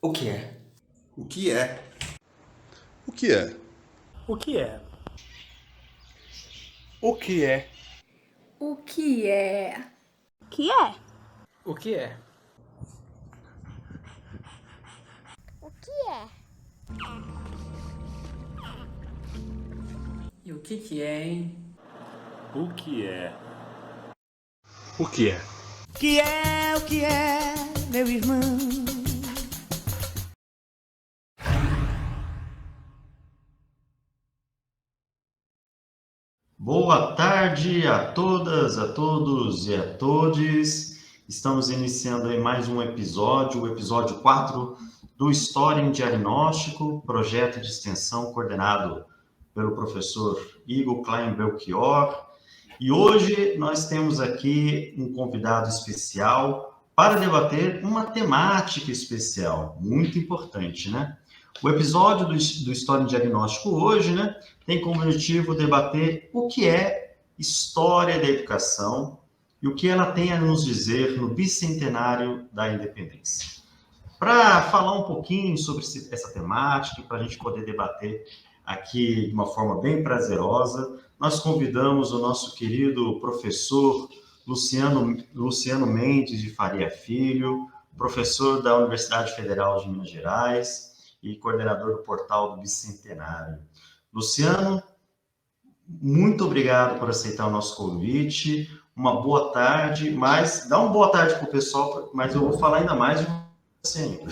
O que é? O que é? O que é? O que é? O que é? O que é? Que é? O que é? O que é? E o que é, hein? O que é? O que é? O que é, meu irmão? Boa tarde a todas, a todos e a todes. Estamos iniciando aí mais um episódio, o episódio 4 do História em Diagnóstico, projeto de extensão coordenado pelo professor Igor Klein Belchior. E hoje nós temos aqui um convidado especial para debater uma temática especial, muito importante, né? O episódio do História em Diagnóstico hoje, né, tem como objetivo debater o que é história da educação e o que ela tem a nos dizer no bicentenário da independência. Para falar um pouquinho sobre essa temática, para a gente poder debater aqui de uma forma bem prazerosa, nós convidamos o nosso querido professor Luciano Mendes de Faria Filho, professor da Universidade Federal de Minas Gerais e coordenador do portal do Bicentenário. Luciano, muito obrigado por aceitar o nosso convite, uma boa tarde, mas dá uma boa tarde para o pessoal, mas eu vou falar ainda mais de você ainda.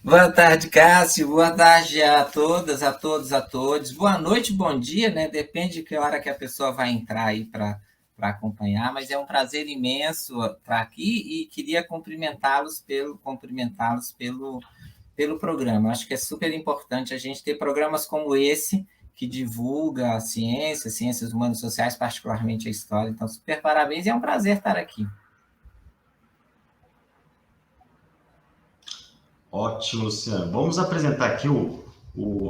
Boa tarde, Cássio. Boa tarde a todas, a todos, a todos. Boa noite, bom dia, né? Depende de que hora que a pessoa vai entrar aí para acompanhar, mas é um prazer imenso estar aqui e queria cumprimentá-los pelo programa. Acho que é super importante a gente ter programas como esse, que divulga a ciência, ciências humanas e sociais, particularmente a história. Então, super parabéns e é um prazer estar aqui. Ótimo, Luciano. Vamos apresentar aqui eu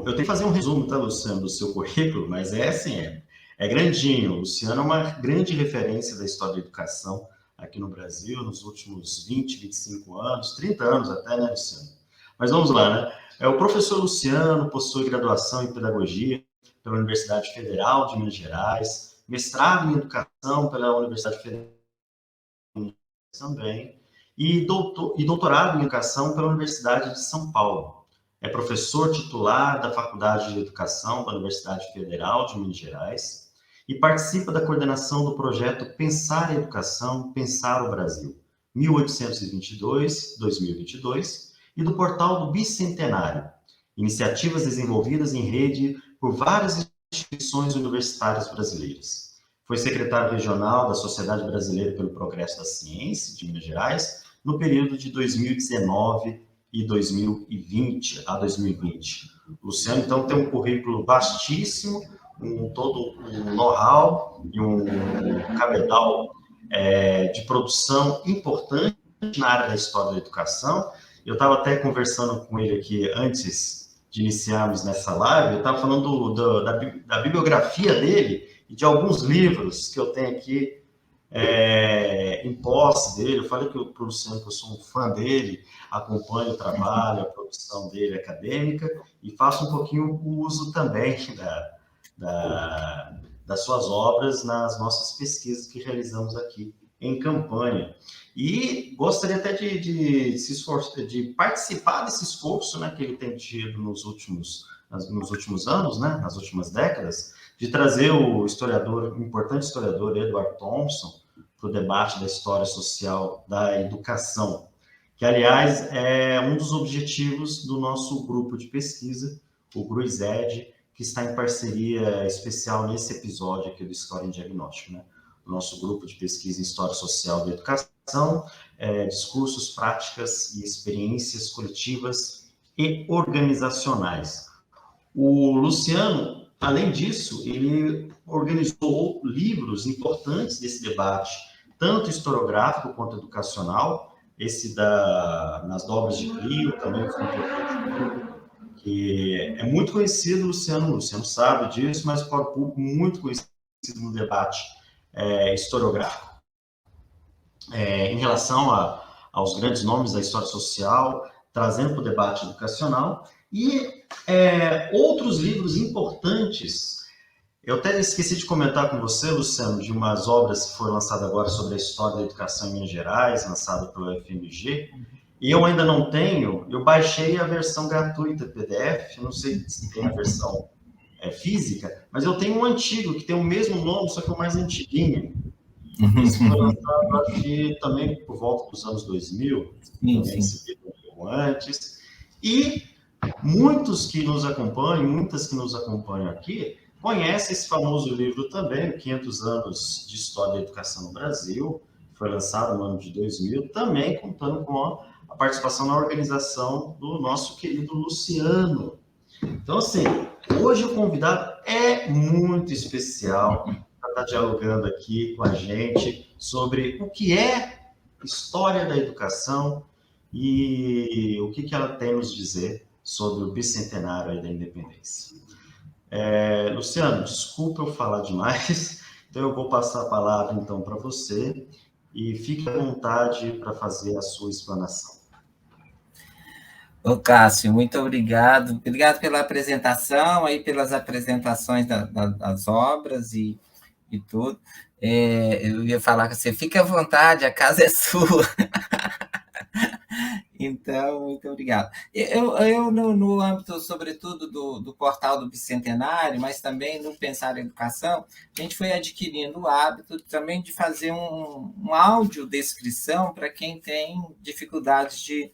tenho que fazer um resumo, tá, Luciano, do seu currículo, mas é assim, é grandinho. O Luciano é uma grande referência da história da educação aqui no Brasil, nos últimos 20, 25 anos, 30 anos até, né, Luciano? Mas vamos lá, né? O professor Luciano possui graduação em Pedagogia pela Universidade Federal de Minas Gerais, mestrado em Educação pela Universidade Federal de Minas Gerais também, e doutorado em Educação pela Universidade de São Paulo. É professor titular da Faculdade de Educação da Universidade Federal de Minas Gerais e participa da coordenação do projeto Pensar a Educação, Pensar o Brasil, 1822-2022, e do portal do Bicentenário, iniciativas desenvolvidas em rede por várias instituições universitárias brasileiras. Foi secretário regional da Sociedade Brasileira pelo Progresso da Ciência, de Minas Gerais, no período de 2019 e 2020 a 2020. O Luciano, então, tem um currículo vastíssimo, todo um know-how e um cabedal de produção importante na área da história da educação. Eu estava até conversando com ele aqui antes de iniciarmos nessa live, eu estava falando da bibliografia dele e de alguns livros que eu tenho aqui em posse dele. Eu falei para o Luciano que eu sou um fã dele, acompanho o trabalho, a produção dele acadêmica e faço um pouquinho o uso também das suas obras nas nossas pesquisas que realizamos aqui em campanha. E gostaria até de participar desse esforço, né, que ele tem tido nos últimos anos, né, nas últimas décadas, de trazer o importante historiador Edward Thompson para o debate da história social da educação, que, aliás, é um dos objetivos do nosso grupo de pesquisa, o GRUISED, que está em parceria especial nesse episódio aqui do História em Diagnóstico, né? O nosso grupo de pesquisa em História Social da Educação, discursos, práticas e experiências coletivas e organizacionais. O Luciano, além disso, ele organizou livros importantes desse debate, tanto historiográfico quanto educacional. Esse nas Dobras de Clio também foi importante, que é muito conhecido, Luciano sabe disso, mas para o público muito conhecido no debate historiográfico. Em relação aos grandes nomes da história social, trazendo para o debate educacional. E outros livros importantes, eu até esqueci de comentar com você, Luciano, de umas obras que foram lançadas agora sobre a história da educação em Minas Gerais, lançada pelo FMG, e eu ainda não tenho, eu baixei a versão gratuita PDF, não sei se tem a versão física, mas eu tenho um antigo, que tem o mesmo nome, só que o mais antiguinho. Esse foi lançado, acho que também por volta dos anos 2000, sim. Antes. E muitas que nos acompanham aqui, conhecem esse famoso livro também, 500 anos de História da Educação no Brasil, foi lançado no ano de 2000, também contando com a participação na organização do nosso querido Luciano. Então, assim, hoje o convidado é muito especial para estar dialogando aqui com a gente sobre o que é história da educação e o que ela tem a nos dizer sobre o bicentenário da independência. Luciano, desculpa eu falar demais, então eu vou passar a palavra então para você e fique à vontade para fazer a sua explanação. Ô, Cássio, muito obrigado. Obrigado pela apresentação, aí pelas apresentações das obras e tudo. Eu ia falar com você, fique à vontade, a casa é sua. Então, muito obrigado. Eu no âmbito, sobretudo, do portal do Bicentenário, mas também no Pensar em Educação, a gente foi adquirindo o hábito também de fazer um audiodescrição para quem tem dificuldades de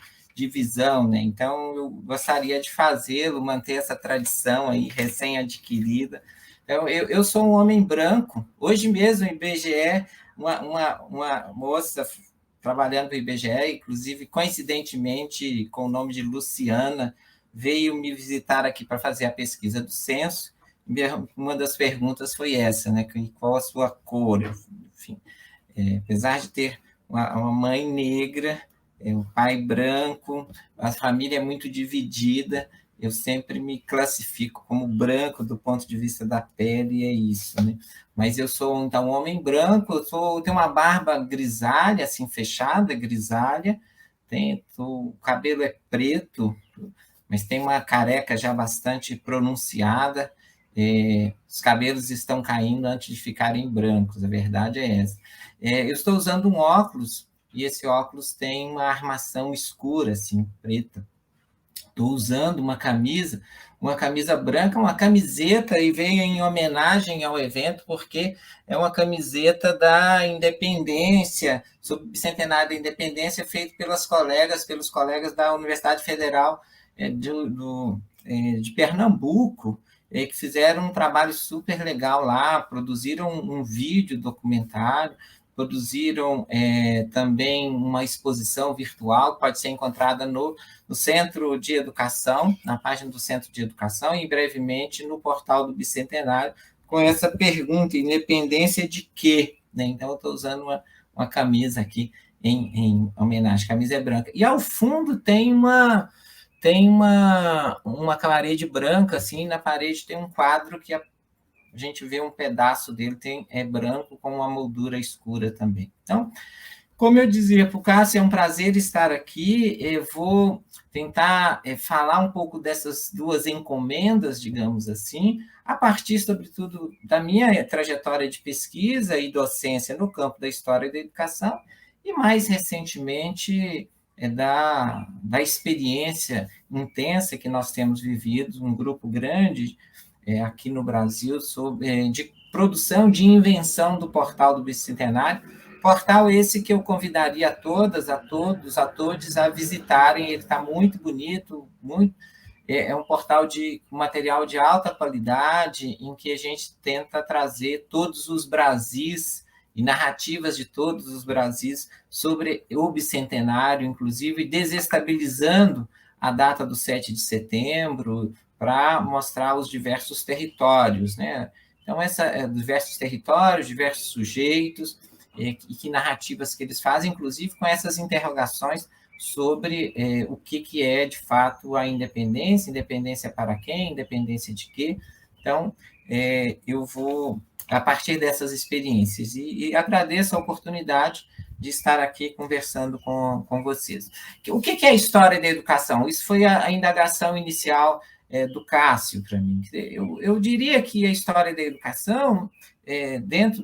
visão, né? Então, eu gostaria de fazê-lo, manter essa tradição aí, recém-adquirida. Então, eu sou um homem branco. Hoje mesmo, em IBGE, uma moça trabalhando no IBGE, inclusive, coincidentemente, com o nome de Luciana, veio me visitar aqui para fazer a pesquisa do censo. Uma das perguntas foi essa, né? Qual a sua cor? Enfim, apesar de ter uma mãe negra, um pai branco, a família é muito dividida, eu sempre me classifico como branco do ponto de vista da pele, e é isso, né? Mas eu sou, então, um homem branco, tenho uma barba grisalha, assim, fechada, grisalha, o cabelo é preto, mas tem uma careca já bastante pronunciada, os cabelos estão caindo antes de ficarem brancos, a verdade é essa. Eu estou usando um óculos, e esse óculos tem uma armação escura, assim, preta. Estou usando uma camisa branca, uma camiseta, e veio em homenagem ao evento, porque é uma camiseta da independência, sobre o bicentenário da independência, feito pelos colegas da Universidade Federal de Pernambuco, que fizeram um trabalho super legal lá, produziram um vídeo documentário, produziram também uma exposição virtual que pode ser encontrada no Centro de Educação, na página do Centro de Educação, e brevemente no portal do Bicentenário, com essa pergunta: independência de quê? Né? Então, eu estou usando uma camisa aqui em homenagem, a camisa é branca. E ao fundo tem uma parede branca, assim, na parede tem um quadro que a gente vê um pedaço dele, é branco com uma moldura escura também. Então, como eu dizia para o Cássio, é um prazer estar aqui. Eu vou tentar falar um pouco dessas duas encomendas, digamos assim, a partir, sobretudo, da minha trajetória de pesquisa e docência no campo da história e da educação, e mais recentemente da experiência intensa que nós temos vivido, um grupo grande aqui no Brasil, de produção, de invenção do portal do Bicentenário, portal esse que eu convidaria a todas, a todos, a todos a visitarem. Ele está muito bonito, é um portal de material de alta qualidade, em que a gente tenta trazer todos os Brasis e narrativas de todos os Brasis sobre o Bicentenário, inclusive desestabilizando a data do 7 de setembro, para mostrar os diversos territórios, né? Então, diversos territórios, diversos sujeitos, e que narrativas que eles fazem, inclusive com essas interrogações sobre o que é, de fato, a independência, independência para quem, independência de quê. Então, eu vou, a partir dessas experiências, e agradeço a oportunidade de estar aqui conversando com vocês. O que é a história da educação? Isso foi a indagação inicial do Cássio para mim. Eu diria que a história da educação, dentro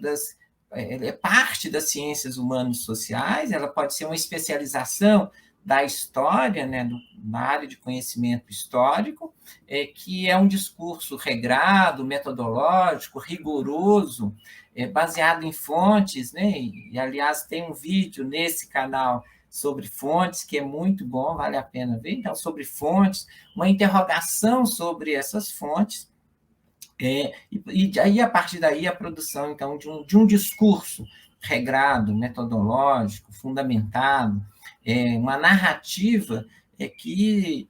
ela é parte das ciências humanas e sociais, ela pode ser uma especialização da história, né, na área de conhecimento histórico, que é um discurso regrado, metodológico, rigoroso, baseado em fontes, né, e, aliás, tem um vídeo nesse canal sobre fontes, que é muito bom, vale a pena ver. Então, sobre fontes, uma interrogação sobre essas fontes, e aí, a partir daí, a produção, então, de um discurso regrado, metodológico, fundamentado, uma narrativa que,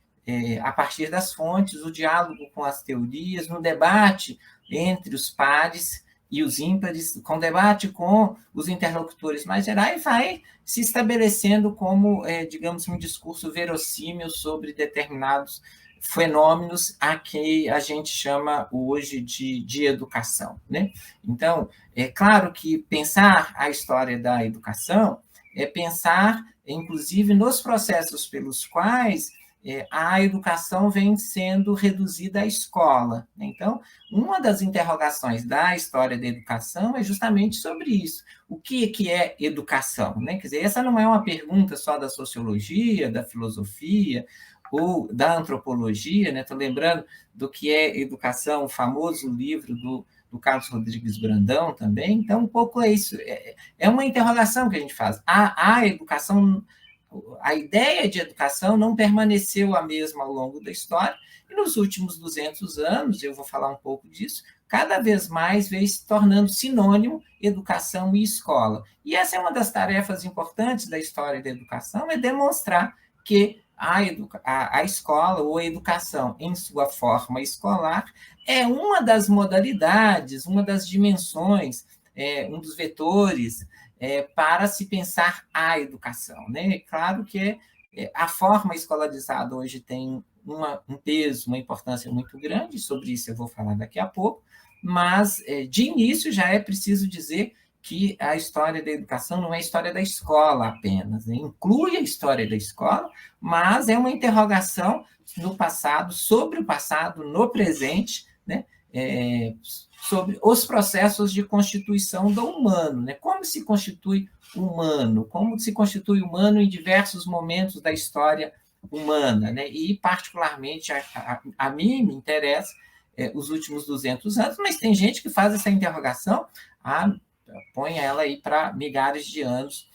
a partir das fontes, o diálogo com as teorias, no debate entre os pares e os ímpares, com debate com os interlocutores mais gerais, vai se estabelecendo como, digamos, um discurso verossímil sobre determinados fenômenos a que a gente chama hoje de educação, né? Então, é claro que pensar a história da educação é pensar, inclusive, nos processos pelos quais a educação vem sendo reduzida à escola. Então, uma das interrogações da história da educação é justamente sobre isso. O que é educação, né? Quer dizer, essa não é uma pergunta só da sociologia, da filosofia ou da antropologia, né? Estou lembrando do que é educação, o famoso livro do Carlos Rodrigues Brandão também. Então, um pouco é isso. É uma interrogação que a gente faz. A educação, a ideia de educação não permaneceu a mesma ao longo da história, e nos últimos 200 anos, eu vou falar um pouco disso, cada vez mais veio se tornando sinônimo educação e escola. E essa é uma das tarefas importantes da história da educação, é demonstrar que a escola ou a educação em sua forma escolar é uma das modalidades, uma das dimensões, um dos vetores para se pensar a educação, né? É claro que a forma escolarizada hoje tem um peso, uma importância muito grande, sobre isso eu vou falar daqui a pouco, mas, de início, já é preciso dizer que a história da educação não é a história da escola apenas, né? Inclui a história da escola, mas é uma interrogação no passado, sobre o passado, no presente, né? Sobre os processos de constituição do humano, né? Como se constitui humano, como se constitui humano em diversos momentos da história humana, né? E, particularmente, a mim me interessa os últimos 200 anos, mas tem gente que faz essa interrogação põe ela aí para milhares de anos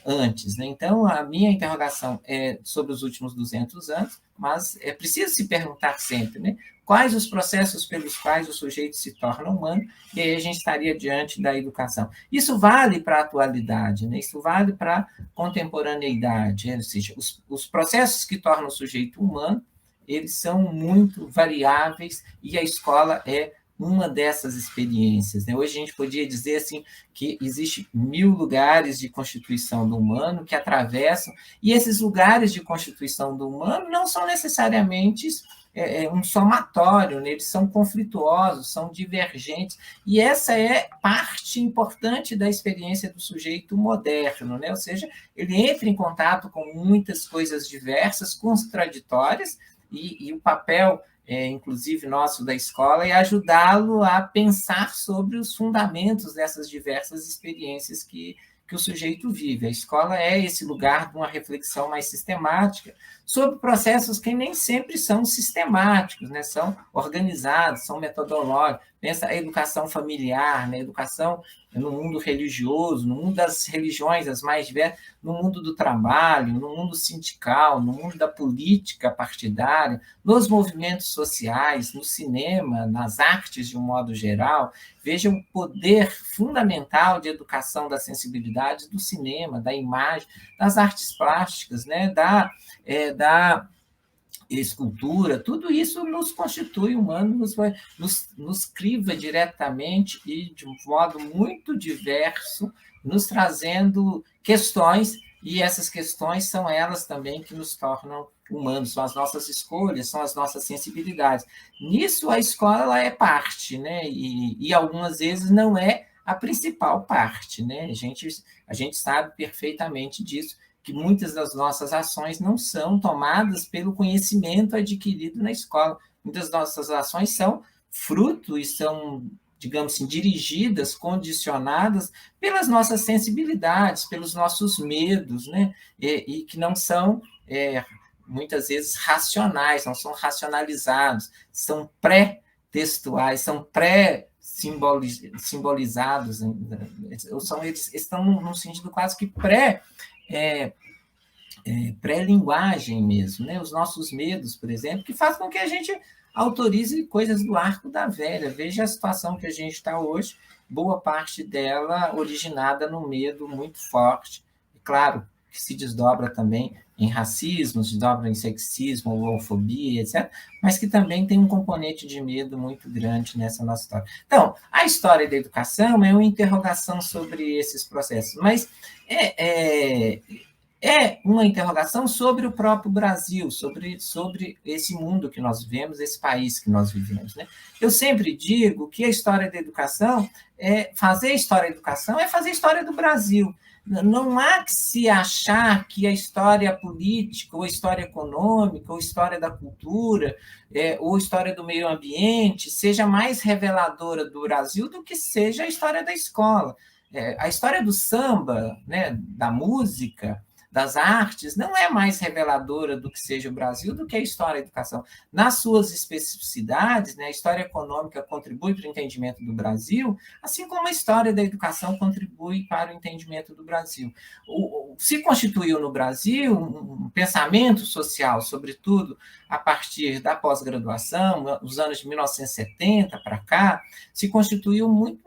antes, né? Então, a minha interrogação é sobre os últimos 200 anos, mas é preciso se perguntar sempre, né? Quais os processos pelos quais o sujeito se torna humano, e aí a gente estaria diante da educação. Isso vale para a atualidade, né? Isso vale para a contemporaneidade, ou seja, os processos que tornam o sujeito humano, eles são muito variáveis, e a escola é uma dessas experiências, né? Hoje a gente podia dizer assim, que existe 1000 lugares de constituição do humano que atravessam, e esses lugares de constituição do humano não são necessariamente um somatório, né? Eles são conflituosos, são divergentes, e essa é parte importante da experiência do sujeito moderno, né? Ou seja, ele entra em contato com muitas coisas diversas, contraditórias, e o papel inclusive nosso da escola, e ajudá-lo a pensar sobre os fundamentos dessas diversas experiências que o sujeito vive. A escola é esse lugar de uma reflexão mais sistemática sobre processos que nem sempre são sistemáticos, né? São organizados, são metodológicos. Pensa a educação familiar, né? A educação no mundo religioso, no mundo das religiões as mais diversas, no mundo do trabalho, no mundo sindical, no mundo da política partidária, nos movimentos sociais, no cinema, nas artes de um modo geral. Veja o poder fundamental de educação da sensibilidade do cinema, da imagem, das artes plásticas, né? da escultura, tudo isso nos constitui humanos, nos criva diretamente e de um modo muito diverso, nos trazendo questões, e essas questões são elas também que nos tornam humanos, são as nossas escolhas, são as nossas sensibilidades. Nisso, a escola ela é parte, né? E algumas vezes não é a principal parte, né? A gente sabe perfeitamente disso, que muitas das nossas ações não são tomadas pelo conhecimento adquirido na escola. Muitas das nossas ações são fruto e são, digamos assim, dirigidas, condicionadas pelas nossas sensibilidades, pelos nossos medos, né? E que não são, muitas vezes, racionais, não são racionalizados, são pré-textuais, são pré-simbolizados, ou são, eles estão num sentido quase que pré-linguagem mesmo, né? Os nossos medos, por exemplo, que faz com que a gente autorize coisas do arco da velha. Veja a situação que a gente está hoje, boa parte dela originada no medo muito forte, e claro, que se desdobra também em racismo, se desdobra em sexismo, homofobia, etc., mas que também tem um componente de medo muito grande nessa nossa história. Então, a história da educação é uma interrogação sobre esses processos, mas é uma interrogação sobre o próprio Brasil, sobre esse mundo que nós vivemos, esse país que nós vivemos, né? Eu sempre digo que a história da educação fazer história da educação é fazer história do Brasil. Não há que se achar que a história política, ou a história econômica, ou a história da cultura, ou a história do meio ambiente seja mais reveladora do Brasil do que seja a história da escola. A história do samba, né, da música, das artes, não é mais reveladora do que seja o Brasil do que a história da educação. Nas suas especificidades, né, a história econômica contribui para o entendimento do Brasil, assim como a história da educação contribui para o entendimento do Brasil. Se constituiu no Brasil um pensamento social, sobretudo a partir da pós-graduação, nos anos de 1970 para cá, se constituiu muito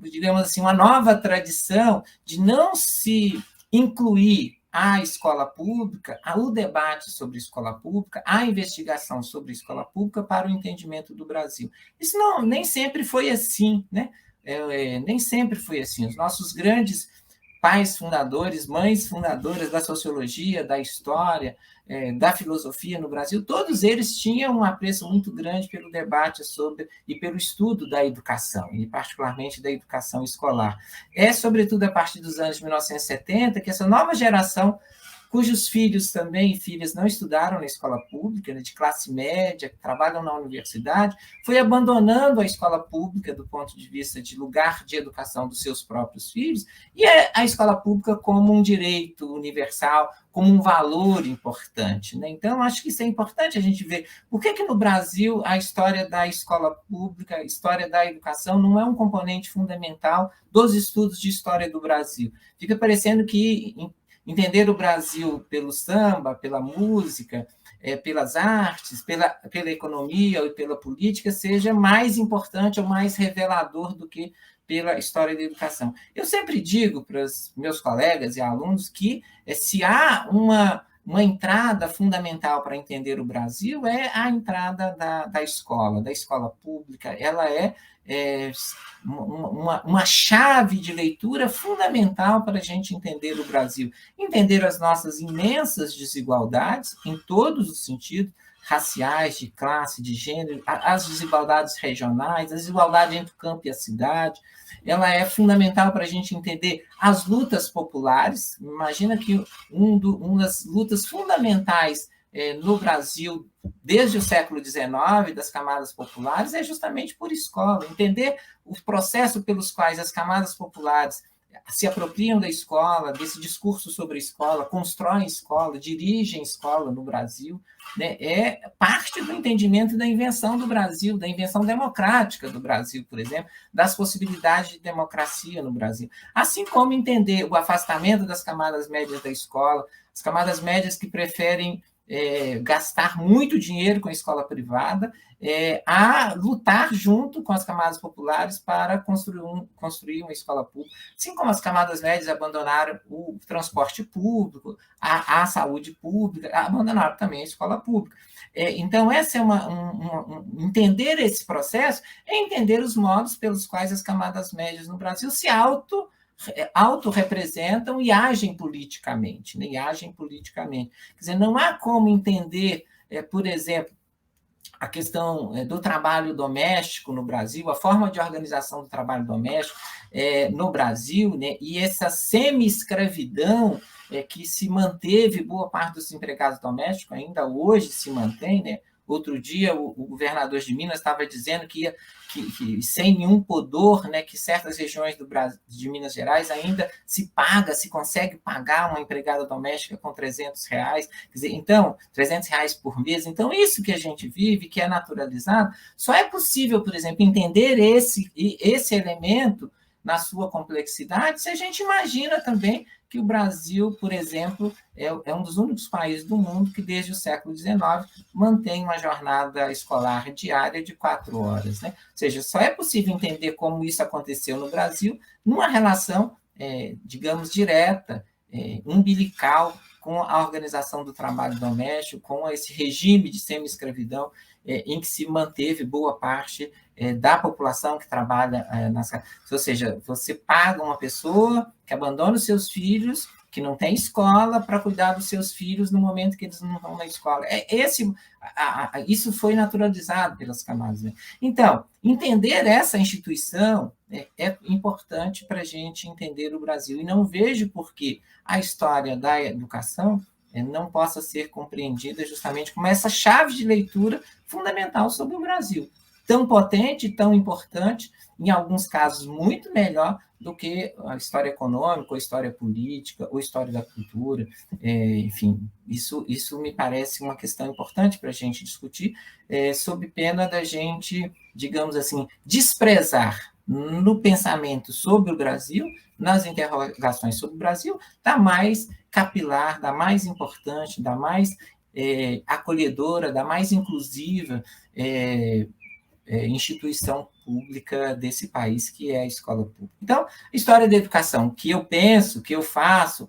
digamos assim, uma nova tradição de não se incluir a escola pública, o debate sobre escola pública, a investigação sobre escola pública para o entendimento do Brasil. Isso nem sempre foi assim, né? Nem sempre foi assim. Os nossos grandes pais fundadores, mães fundadoras da sociologia, da história, da filosofia no Brasil, todos eles tinham um apreço muito grande pelo debate sobre e pelo estudo da educação, e particularmente da educação escolar. É, sobretudo, a partir dos anos 1970 que essa nova geração, cujos filhos também e filhas não estudaram na escola pública, né, de classe média, que trabalham na universidade, foi abandonando a escola pública do ponto de vista de lugar de educação dos seus próprios filhos, e a escola pública como um direito universal, como um valor importante, né? Então, acho que isso é importante a gente ver. Por que no Brasil a história da escola pública, a história da educação não é um componente fundamental dos estudos de história do Brasil? Fica parecendo que entender o Brasil pelo samba, pela música, pelas artes, pela economia e pela política seja mais importante ou mais revelador do que pela história da educação. Eu sempre digo para os meus colegas e alunos que se há uma entrada fundamental para entender o Brasil é a entrada da escola pública. Ela é uma chave de leitura fundamental para a gente entender o Brasil, entender as nossas imensas desigualdades em todos os sentidos, raciais, de classe, de gênero, as desigualdades regionais, a desigualdade entre o campo e a cidade. Ela é fundamental para a gente entender as lutas populares. Imagina que uma das lutas fundamentais no Brasil, desde o século XIX, das camadas populares, é justamente por escola. Entender o processo pelos quais as camadas populares se apropriam da escola, desse discurso sobre a escola, constroem escola, dirigem escola no Brasil, né? É parte do entendimento da invenção do Brasil, da invenção democrática do Brasil, por exemplo, das possibilidades de democracia no Brasil. Assim como entender o afastamento das camadas médias da escola, as camadas médias que preferem gastar muito dinheiro com a escola privada, a lutar junto com as camadas populares para construir uma escola pública, assim como as camadas médias abandonaram o transporte público, a saúde pública, abandonaram também a escola pública. Então, essa é entender esse processo é entender os modos pelos quais as camadas médias no Brasil se autorrepresentam e agem politicamente, né? Quer dizer, não há como entender, por exemplo, a questão do trabalho doméstico no Brasil, a forma de organização do trabalho doméstico no Brasil, né, e essa semi-escravidão que se manteve, boa parte dos empregados domésticos ainda hoje se mantém, né? Outro dia, o governador de Minas estava dizendo que sem nenhum pudor, né, que certas regiões de Minas Gerais ainda se consegue pagar uma empregada doméstica com R$300. Quer dizer, então, R$300 por mês. Então, isso que a gente vive, que é naturalizado, só é possível, por exemplo, entender esse elemento na sua complexidade se a gente imagina também que o Brasil, por exemplo, é um dos únicos países do mundo que, desde o século XIX, mantém uma jornada escolar diária de 4 horas. Né? Ou seja, só é possível entender como isso aconteceu no Brasil numa relação, digamos, direta, umbilical, com a organização do trabalho doméstico, com esse regime de semi-escravidão em que se manteve boa parte da população que trabalha nas casas. Ou seja, você paga uma pessoa que abandona os seus filhos, que não tem escola, para cuidar dos seus filhos no momento que eles não vão na escola. Isso foi naturalizado pelas camadas. Né? Então, entender essa instituição é importante para a gente entender o Brasil. E não vejo por que a história da educação não possa ser compreendida justamente como essa chave de leitura fundamental sobre o Brasil. Tão potente, tão importante, em alguns casos muito melhor do que a história econômica, ou a história política, ou a história da cultura. Enfim, isso me parece uma questão importante para a gente discutir, sob pena da gente, digamos assim, desprezar no pensamento sobre o Brasil, nas interrogações sobre o Brasil, da mais capilar, da mais importante, da mais acolhedora, da mais inclusiva instituição pública desse país, que é a escola pública. Então, a história da educação que eu penso, que eu faço,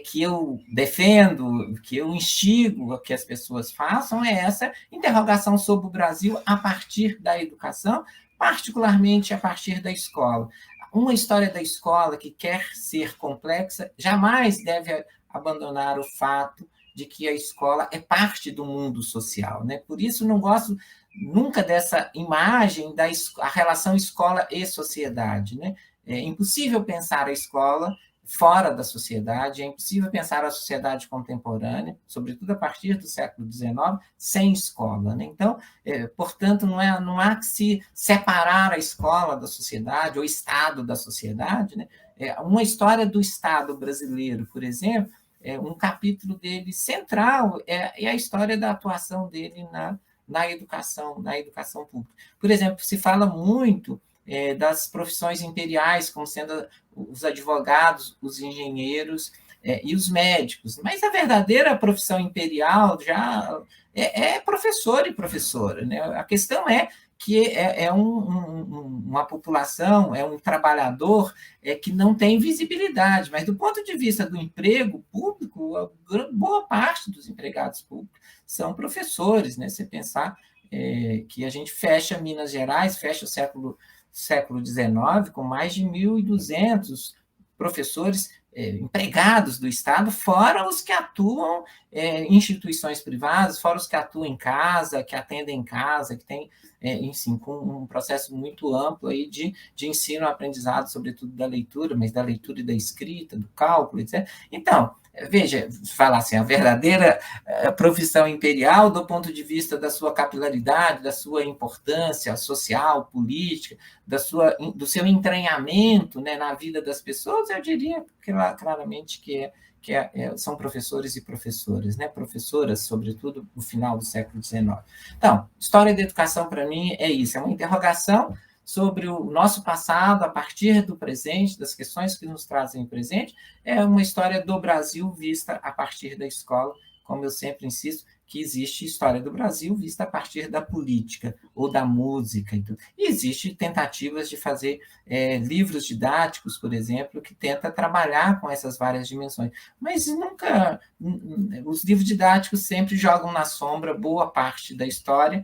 que eu defendo, que eu instigo a que as pessoas façam, é essa interrogação sobre o Brasil a partir da educação, particularmente a partir da escola. Uma história da escola que quer ser complexa jamais deve abandonar o fato de que a escola é parte do mundo social. Né? Por isso, não gosto nunca dessa imagem da relação escola e sociedade. Né? É impossível pensar a escola fora da sociedade, é impossível pensar a sociedade contemporânea, sobretudo a partir do século XIX, sem escola. Né? Então, portanto, não há que se separar a escola da sociedade, ou o Estado da sociedade. Né? Uma história do Estado brasileiro, por exemplo, um capítulo dele central é a história da atuação dele na educação pública. Por exemplo, se fala muito das profissões imperiais, como sendo os advogados, os engenheiros e os médicos, mas a verdadeira profissão imperial já é professor e professora. Né? A questão é que uma população, é um trabalhador que não tem visibilidade, mas do ponto de vista do emprego público, boa parte dos empregados públicos são professores. Né? Você pensar que a gente fecha Minas Gerais, fecha o século XIX, com mais de 1.200 professores empregados do Estado, fora os que atuam em instituições privadas, fora os que atuam em casa, que atendem em casa, que tem, enfim, com um processo muito amplo aí de ensino-aprendizado, sobretudo da leitura, mas da leitura e da escrita, do cálculo, etc. Então, veja, falar assim, a verdadeira profissão imperial, do ponto de vista da sua capilaridade, da sua importância social, política, do seu entranhamento, né, na vida das pessoas, eu diria claramente que são professores e professoras, né, professoras, sobretudo, no final do século XIX. Então, história da educação, para mim, é isso, é uma interrogação sobre o nosso passado a partir do presente, das questões que nos trazem o presente, é uma história do Brasil vista a partir da escola, como eu sempre insisto, que existe história do Brasil vista a partir da política ou da música. E existe tentativas de fazer livros didáticos, por exemplo, que tenta trabalhar com essas várias dimensões. Mas nunca... Os livros didáticos sempre jogam na sombra boa parte da história,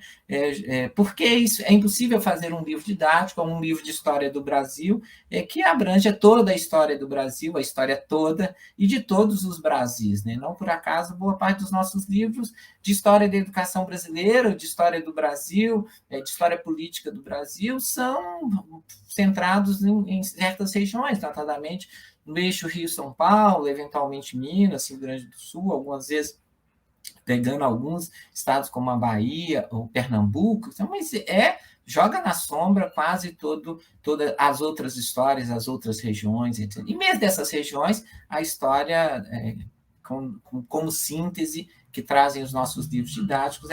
porque é impossível fazer um livro didático ou um livro de história do Brasil que abranja toda a história do Brasil, a história toda, e de todos os Brasis. Né? Não por acaso, boa parte dos nossos livros de história da educação brasileira, de história do Brasil, de história política do Brasil, são centrados em certas regiões, notadamente no eixo Rio-São Paulo, eventualmente Minas, Rio Grande do Sul, algumas vezes pegando alguns estados como a Bahia ou Pernambuco, então, mas joga na sombra quase todas as outras histórias, as outras regiões, etc. E mesmo dessas regiões, a história, como síntese que trazem os nossos livros didáticos,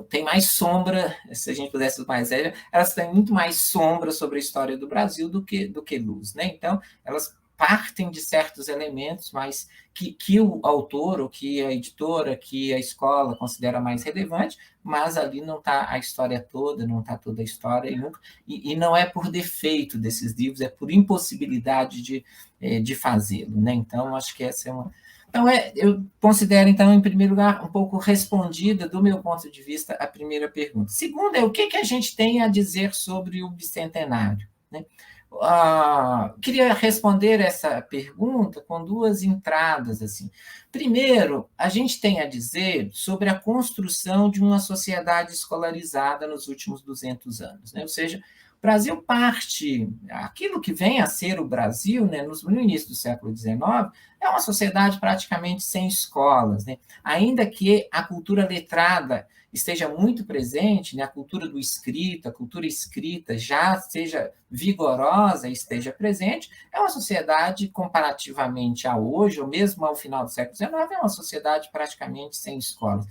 têm mais sombra, se a gente pudesse ser mais sério, elas têm muito mais sombra sobre a história do Brasil do que luz, né? Então, elas partem de certos elementos, mas que o autor, ou que a editora, que a escola considera mais relevante, mas ali não está a história toda, não está toda a história, e não é por defeito desses livros, é por impossibilidade de fazê-lo, né? Então, acho que essa é uma... Então, eu considero, então, em primeiro lugar, um pouco respondida, do meu ponto de vista, a primeira pergunta. Segunda o que a gente tem a dizer sobre o bicentenário, né? Queria responder essa pergunta com duas entradas, assim. Primeiro, a gente tem a dizer sobre a construção de uma sociedade escolarizada nos últimos 200 anos, né? Ou seja, o Brasil parte, aquilo que vem a ser o Brasil, né, no início do século XIX, é uma sociedade praticamente sem escolas, né? Ainda que a cultura letrada esteja muito presente, né, a cultura do escrito, a cultura escrita já seja vigorosa e esteja presente, é uma sociedade, comparativamente a hoje, ou mesmo ao final do século XIX, é uma sociedade praticamente sem escolas.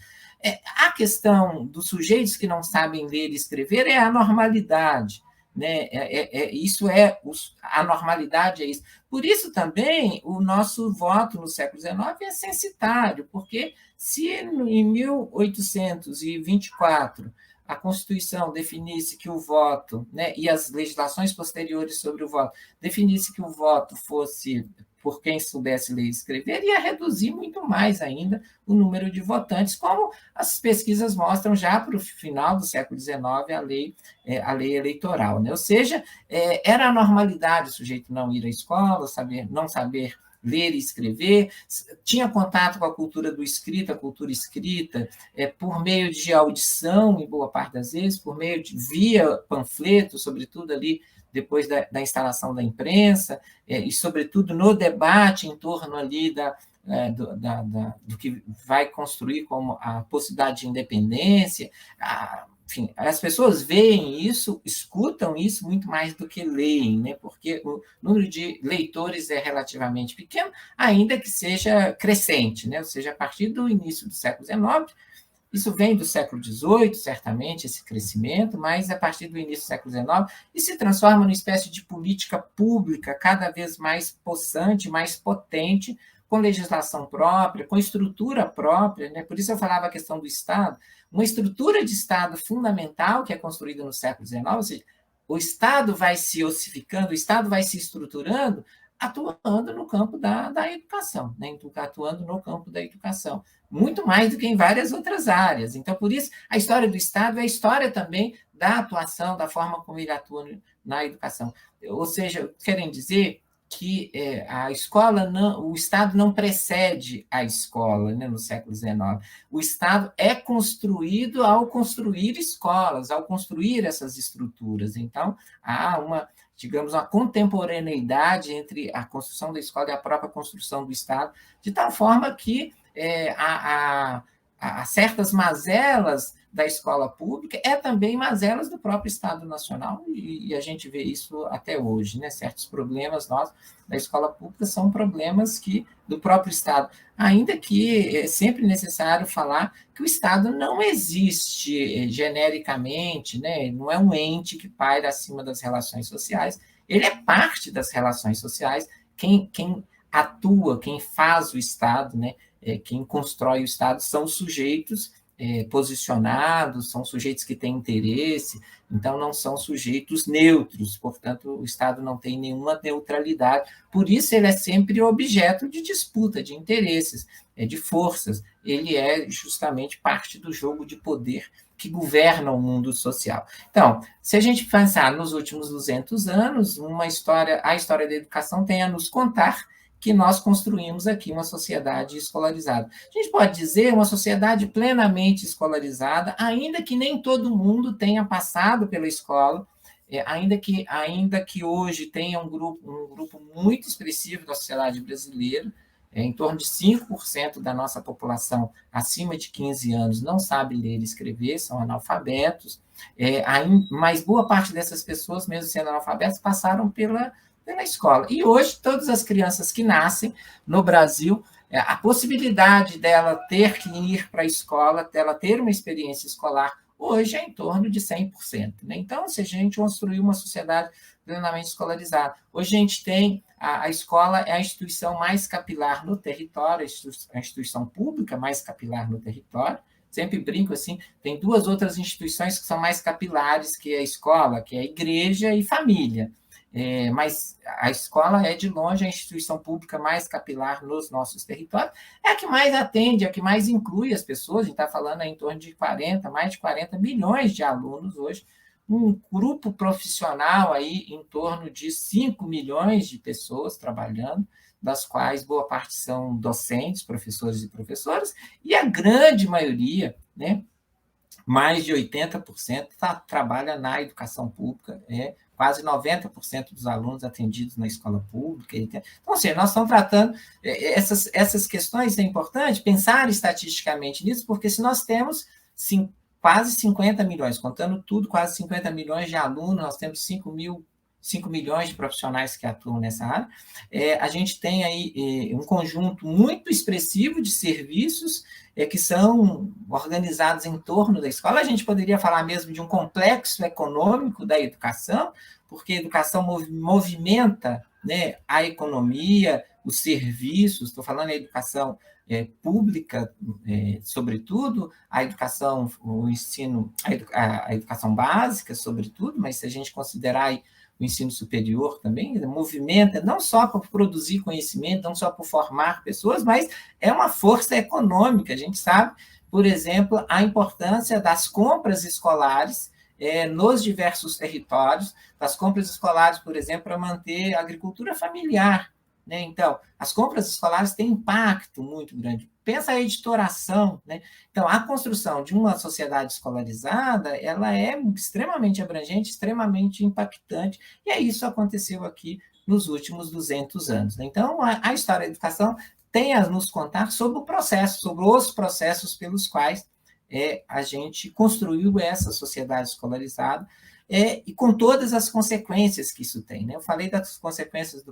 A questão dos sujeitos que não sabem ler e escrever é a normalidade, né? A normalidade é isso. Por isso também o nosso voto no século XIX é censitário, porque se em 1824 a Constituição definisse que o voto, né, e as legislações posteriores sobre o voto, definisse que o voto fosse por quem soubesse ler e escrever, ia reduzir muito mais ainda o número de votantes, como as pesquisas mostram já para o final do século XIX, a lei eleitoral, né? Ou seja, era a normalidade o sujeito não ir à escola, não saber ler e escrever, tinha contato com a cultura do escrito, a cultura escrita, por meio de audição, em boa parte das vezes, por meio via panfletos, sobretudo ali depois da instalação da imprensa, e, sobretudo, no debate em torno ali do que vai construir como a possibilidade de independência. Enfim, as pessoas veem isso, escutam isso muito mais do que leem, né? Porque o número de leitores é relativamente pequeno, ainda que seja crescente, né? Ou seja, a partir do início do século XIX, isso vem do século XVIII, certamente, esse crescimento, mas a partir do início do século XIX, e se transforma numa espécie de política pública cada vez mais possante, mais potente, com legislação própria, com estrutura própria, né? Por isso eu falava a questão do Estado, uma estrutura de Estado fundamental que é construída no século XIX, ou seja, o Estado vai se ossificando, o Estado vai se estruturando, atuando no campo da educação, né? Atuando no campo da educação, muito mais do que em várias outras áreas. Então, por isso, a história do Estado é a história também da atuação, da forma como ele atua na educação. Ou seja, querem dizer que a escola o Estado não precede a escola, né, no século XIX. O Estado é construído ao construir escolas, ao construir essas estruturas. Então, há uma contemporaneidade entre a construção da escola e a própria construção do Estado, de tal forma que há certas mazelas da escola pública, também mazelas do próprio Estado Nacional, e a gente vê isso até hoje, né? Certos problemas nossos da escola pública são problemas do próprio Estado, ainda que é sempre necessário falar que o Estado não existe genericamente, né? Não é um ente que paira acima das relações sociais, ele é parte das relações sociais, quem atua, quem faz o Estado, né? Quem constrói o Estado são sujeitos posicionados, são sujeitos que têm interesse, então não são sujeitos neutros, portanto, o Estado não tem nenhuma neutralidade, por isso ele é sempre objeto de disputa, de interesses, de forças, ele é justamente parte do jogo de poder que governa o mundo social. Então, se a gente pensar nos últimos 200 anos, a história da educação tem a nos contar que nós construímos aqui uma sociedade escolarizada. A gente pode dizer uma sociedade plenamente escolarizada, ainda que nem todo mundo tenha passado pela escola, ainda que hoje tenha um grupo muito expressivo da sociedade brasileira, em torno de 5% da nossa população acima de 15 anos não sabe ler e escrever, são analfabetos, mas boa parte dessas pessoas, mesmo sendo analfabetas, passaram pela escola. E hoje, todas as crianças que nascem no Brasil, a possibilidade dela ter que ir para a escola, dela ter uma experiência escolar, hoje é em torno de 100%. Né? Então, se a gente construir uma sociedade plenamente escolarizada, hoje a gente tem, a escola é a instituição mais capilar no território, a instituição pública mais capilar no território. Sempre brinco assim, tem duas outras instituições que são mais capilares que a escola, que é a igreja e família. Mas a escola é, de longe, a instituição pública mais capilar nos nossos territórios, é a que mais atende, é a que mais inclui as pessoas. A gente está falando em torno de mais de 40 milhões de alunos hoje, um grupo profissional aí em torno de 5 milhões de pessoas trabalhando, das quais boa parte são docentes, professores e professoras, e a grande maioria, né, mais de 80%, trabalha na educação pública, quase 90% dos alunos atendidos na escola pública. Então, assim, nós estamos tratando essas questões, é importante pensar estatisticamente nisso, porque se nós temos quase 50 milhões, contando tudo, quase 50 milhões de alunos, nós temos 5 milhões de profissionais que atuam nessa área, a gente tem aí um conjunto muito expressivo de serviços que são organizados em torno da escola. A gente poderia falar mesmo de um complexo econômico da educação, porque a educação movimenta, né, a economia, os serviços, estou falando da educação pública, sobretudo, a educação, o ensino, a educação básica, sobretudo, mas se a gente considerar aí o ensino superior também, movimenta não só por produzir conhecimento, não só por formar pessoas, mas é uma força econômica. A gente sabe, por exemplo, a importância das compras escolares nos diversos territórios, das compras escolares, por exemplo, para manter a agricultura familiar. Né? Então, as compras escolares têm impacto muito grande. Pensa a editoração, né? Então, a construção de uma sociedade escolarizada, ela é extremamente abrangente, extremamente impactante, e isso aconteceu aqui nos últimos 200 anos. Né? Então, a história da educação tem a nos contar sobre o processo, sobre os processos pelos quais a gente construiu essa sociedade escolarizada, e com todas as consequências que isso tem. Né? Eu falei das consequências,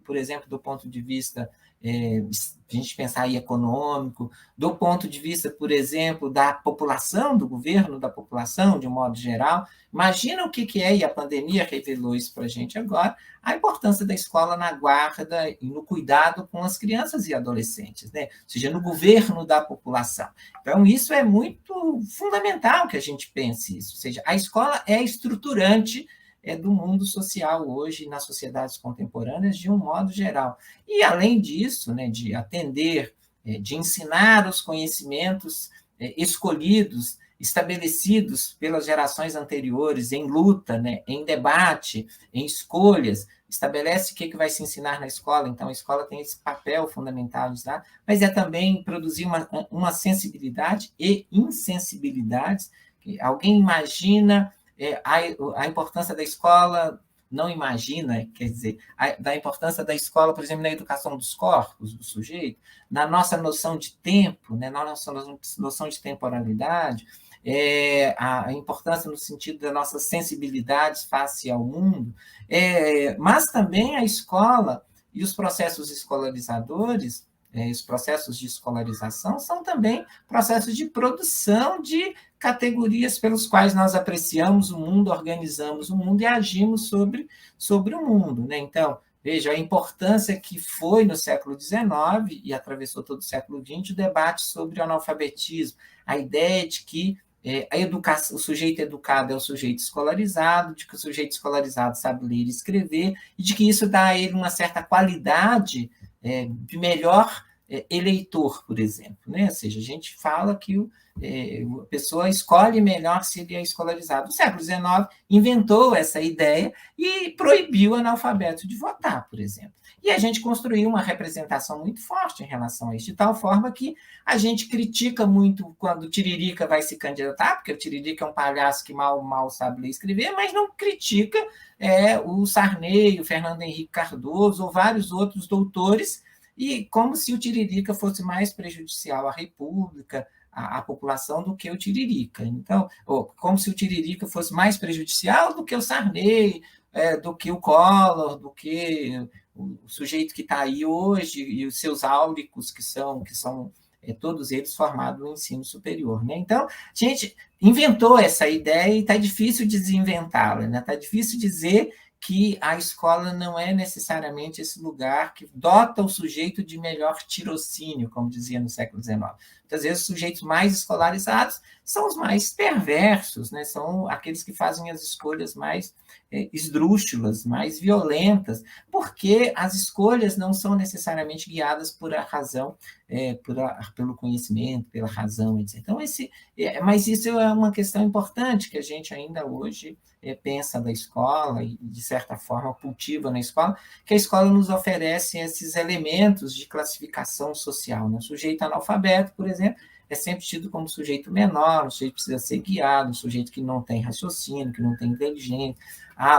por exemplo, do ponto de vista, a gente pensar aí econômico, do ponto de vista, por exemplo, da população, do governo da população, de um modo geral. Imagina o que é, e a pandemia revelou isso para a gente agora, a importância da escola na guarda e no cuidado com as crianças e adolescentes, né? Ou seja, no governo da população. Então, isso é muito fundamental que a gente pense isso. Ou seja, a escola é estruturante do mundo social hoje, nas sociedades contemporâneas, de um modo geral. E, além disso, né, de atender, de ensinar os conhecimentos escolhidos, estabelecidos pelas gerações anteriores, em luta, né, em debate, em escolhas, estabelece o que vai se ensinar na escola. Então, a escola tem esse papel fundamental de ensinar, mas é também produzir uma sensibilidade e insensibilidades. Alguém imagina a importância da escola, não imagina, quer dizer, da importância da escola, por exemplo, na educação dos corpos do sujeito, na nossa noção de tempo, né, na nossa noção de temporalidade, a importância no sentido da nossa sensibilidade face ao mundo, mas também a escola e os processos escolarizadores, os processos de escolarização são também processos de produção de categorias pelos quais nós apreciamos o mundo, organizamos o mundo e agimos sobre o mundo. Né? Então, veja a importância que foi no século XIX e atravessou todo o século XX o debate sobre o analfabetismo, a ideia de que o sujeito educado é o sujeito escolarizado, de que o sujeito escolarizado sabe ler e escrever, e de que isso dá a ele uma certa qualidade de melhor eleitor, por exemplo, né? Ou seja, a gente fala que a pessoa escolhe melhor se ele é escolarizado. No século XIX, inventou essa ideia e proibiu o analfabeto de votar, por exemplo. E a gente construiu uma representação muito forte em relação a isso, de tal forma que a gente critica muito quando o Tiririca vai se candidatar, porque o Tiririca é um palhaço que mal sabe ler e escrever, mas não critica o Sarney, o Fernando Henrique Cardoso ou vários outros doutores, e como se o Tiririca fosse mais prejudicial à República, à população, do que o Tiririca. Então, como se o Tiririca fosse mais prejudicial do que o Sarney, do que o Collor, do que o sujeito que está aí hoje, e os seus áuricos, que são todos eles formados no ensino superior. Né? Então, a gente inventou essa ideia e está difícil desinventá-la, né? Está difícil dizer que a escola não é necessariamente esse lugar que dota o sujeito de melhor tirocínio, como dizia no século XIX. Muitas vezes, os sujeitos mais escolarizados são os mais perversos, né? São aqueles que fazem as escolhas mais esdrúxulas, mais violentas, porque as escolhas não são necessariamente guiadas por a razão, pelo conhecimento, pela razão, etc. Então, mas isso é uma questão importante que a gente ainda hoje pensa da escola e, de certa forma, cultiva na escola, que a escola nos oferece esses elementos de classificação social. Né? O sujeito analfabeto, por exemplo, é sempre tido como sujeito menor, um sujeito que precisa ser guiado, um sujeito que não tem raciocínio, que não tem inteligência.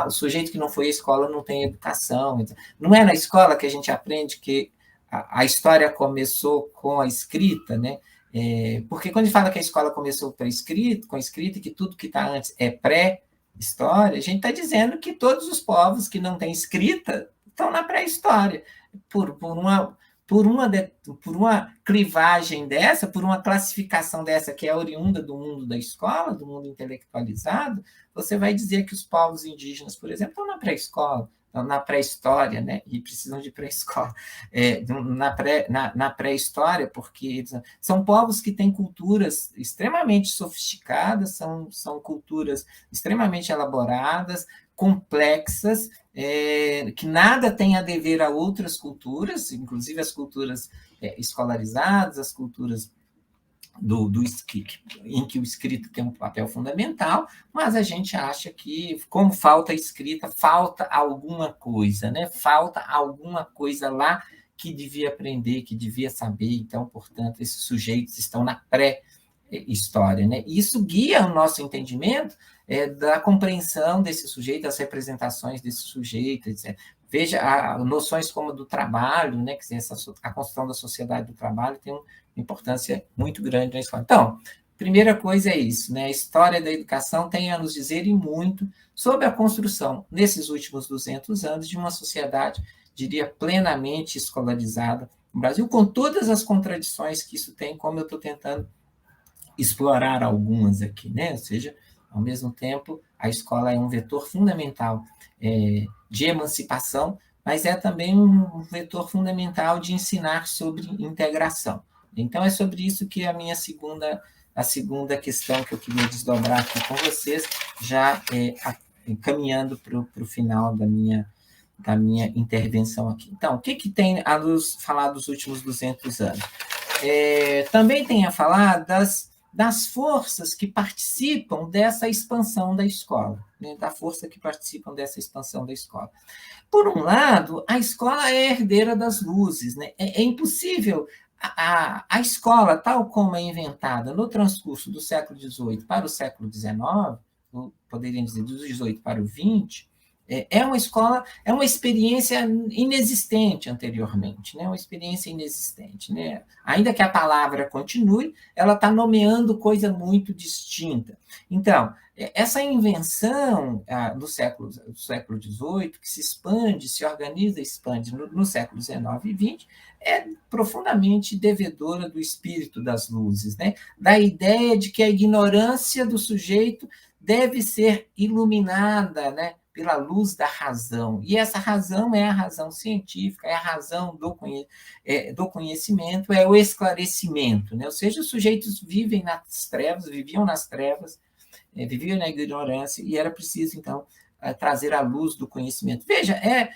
O sujeito que não foi à escola não tem educação. Não é na escola que a gente aprende que a história começou com a escrita, né? Porque quando a gente fala que a escola começou com a escrita e que tudo que está antes é pré-história, a gente está dizendo que todos os povos que não têm escrita estão na pré-história, por uma clivagem dessa, por uma classificação dessa que é oriunda do mundo da escola, do mundo intelectualizado. Você vai dizer que os povos indígenas, por exemplo, estão na pré-escola, estão na pré-história, né? E precisam de pré-escola, na pré-história, porque eles são povos que têm culturas extremamente sofisticadas, são culturas extremamente elaboradas, complexas, que nada tem a dever a outras culturas, inclusive as culturas escolarizadas, as culturas em que o escrito tem um papel fundamental, mas a gente acha que, como falta escrita, falta alguma coisa, né? Falta alguma coisa lá que devia aprender, que devia saber. Então, portanto, esses sujeitos estão na pré-história, né? E isso guia o nosso entendimento da compreensão desse sujeito, das representações desse sujeito, etc. Veja, noções como do trabalho, né? Que a construção da sociedade do trabalho tem uma importância muito grande na escola. Então, primeira coisa é isso, né? A história da educação tem a nos dizer e muito sobre a construção, nesses últimos 200 anos, de uma sociedade, diria, plenamente escolarizada no Brasil, com todas as contradições que isso tem, como eu estou tentando explorar algumas aqui, né? Ou seja, ao mesmo tempo, a escola é um vetor fundamental de emancipação, mas é também um vetor fundamental de ensinar sobre integração. Então, é sobre isso que a segunda questão que eu queria desdobrar aqui com vocês, já caminhando para o final da minha intervenção aqui. Então, o que tem a nos falar dos últimos 200 anos? Também tem a falar das forças que participam dessa expansão da escola, né? Da força que participam dessa expansão da escola. Por um lado, a escola é herdeira das luzes, né? É impossível a escola, tal como é inventada no transcurso do século XVIII para o século XIX, poderíamos dizer do XVIII para o XX, é uma escola, é uma experiência inexistente anteriormente, né? Uma experiência inexistente, né? Ainda que a palavra continue, ela está nomeando coisa muito distinta. Então, essa invenção do século XVIII, que se expande, se organiza e expande no século XIX e XX, é profundamente devedora do espírito das luzes, né? Da ideia de que a ignorância do sujeito deve ser iluminada, né? Pela luz da razão. E essa razão é a razão científica, é a razão do conhecimento, é o esclarecimento, né? Ou seja, os sujeitos viviam nas trevas, viviam na ignorância, e era preciso, então, trazer a luz do conhecimento. Veja, é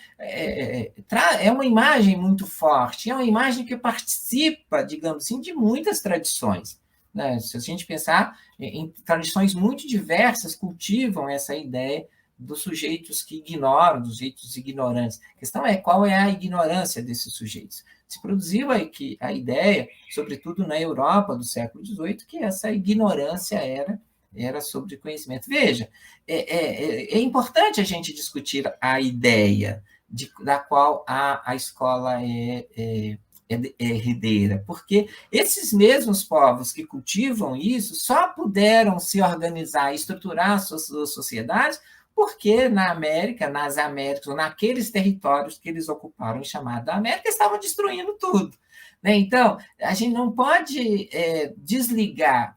uma imagem muito forte, é uma imagem que participa, digamos assim, de muitas tradições, né? Se a gente pensar em tradições muito diversas, cultivam essa ideia dos sujeitos que ignoram, dos sujeitos ignorantes. A questão é qual é a ignorância desses sujeitos. Se produziu a ideia, sobretudo na Europa do século XVIII, que essa ignorância era sobre conhecimento. Veja, é importante a gente discutir a ideia da qual a escola é herdeira, porque esses mesmos povos que cultivam isso só puderam se organizar e estruturar suas sociedades porque nas Américas, ou naqueles territórios que eles ocuparam e chamaram da América, estavam destruindo tudo, né? Então, a gente não pode desligar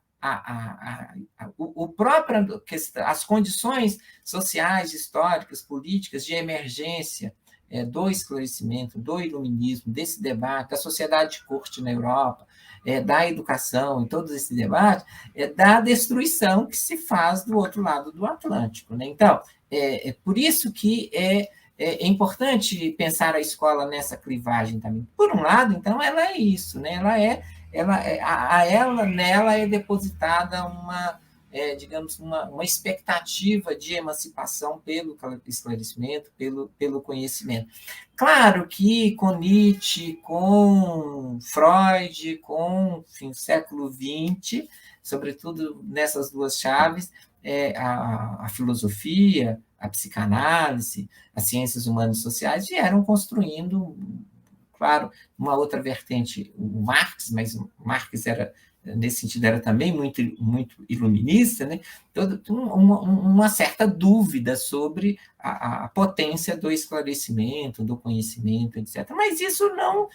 as condições sociais, históricas, políticas de emergência do esclarecimento, do iluminismo, desse debate, da sociedade de corte na Europa, da educação, em todo esse debate, da destruição que se faz do outro lado do Atlântico, né? Então, por isso que é importante pensar a escola nessa clivagem também. Por um lado, então, ela é isso, né? Nela é depositada digamos, uma expectativa de emancipação pelo esclarecimento, pelo conhecimento. Claro que com Nietzsche, com Freud, com o século XX, sobretudo nessas duas chaves, a filosofia, a psicanálise, as ciências humanas e sociais vieram construindo, claro, uma outra vertente, o Marx, mas o Marx nesse sentido, era também muito, muito iluminista, né? Uma certa dúvida sobre a potência do esclarecimento, do conhecimento, etc. Mas isso não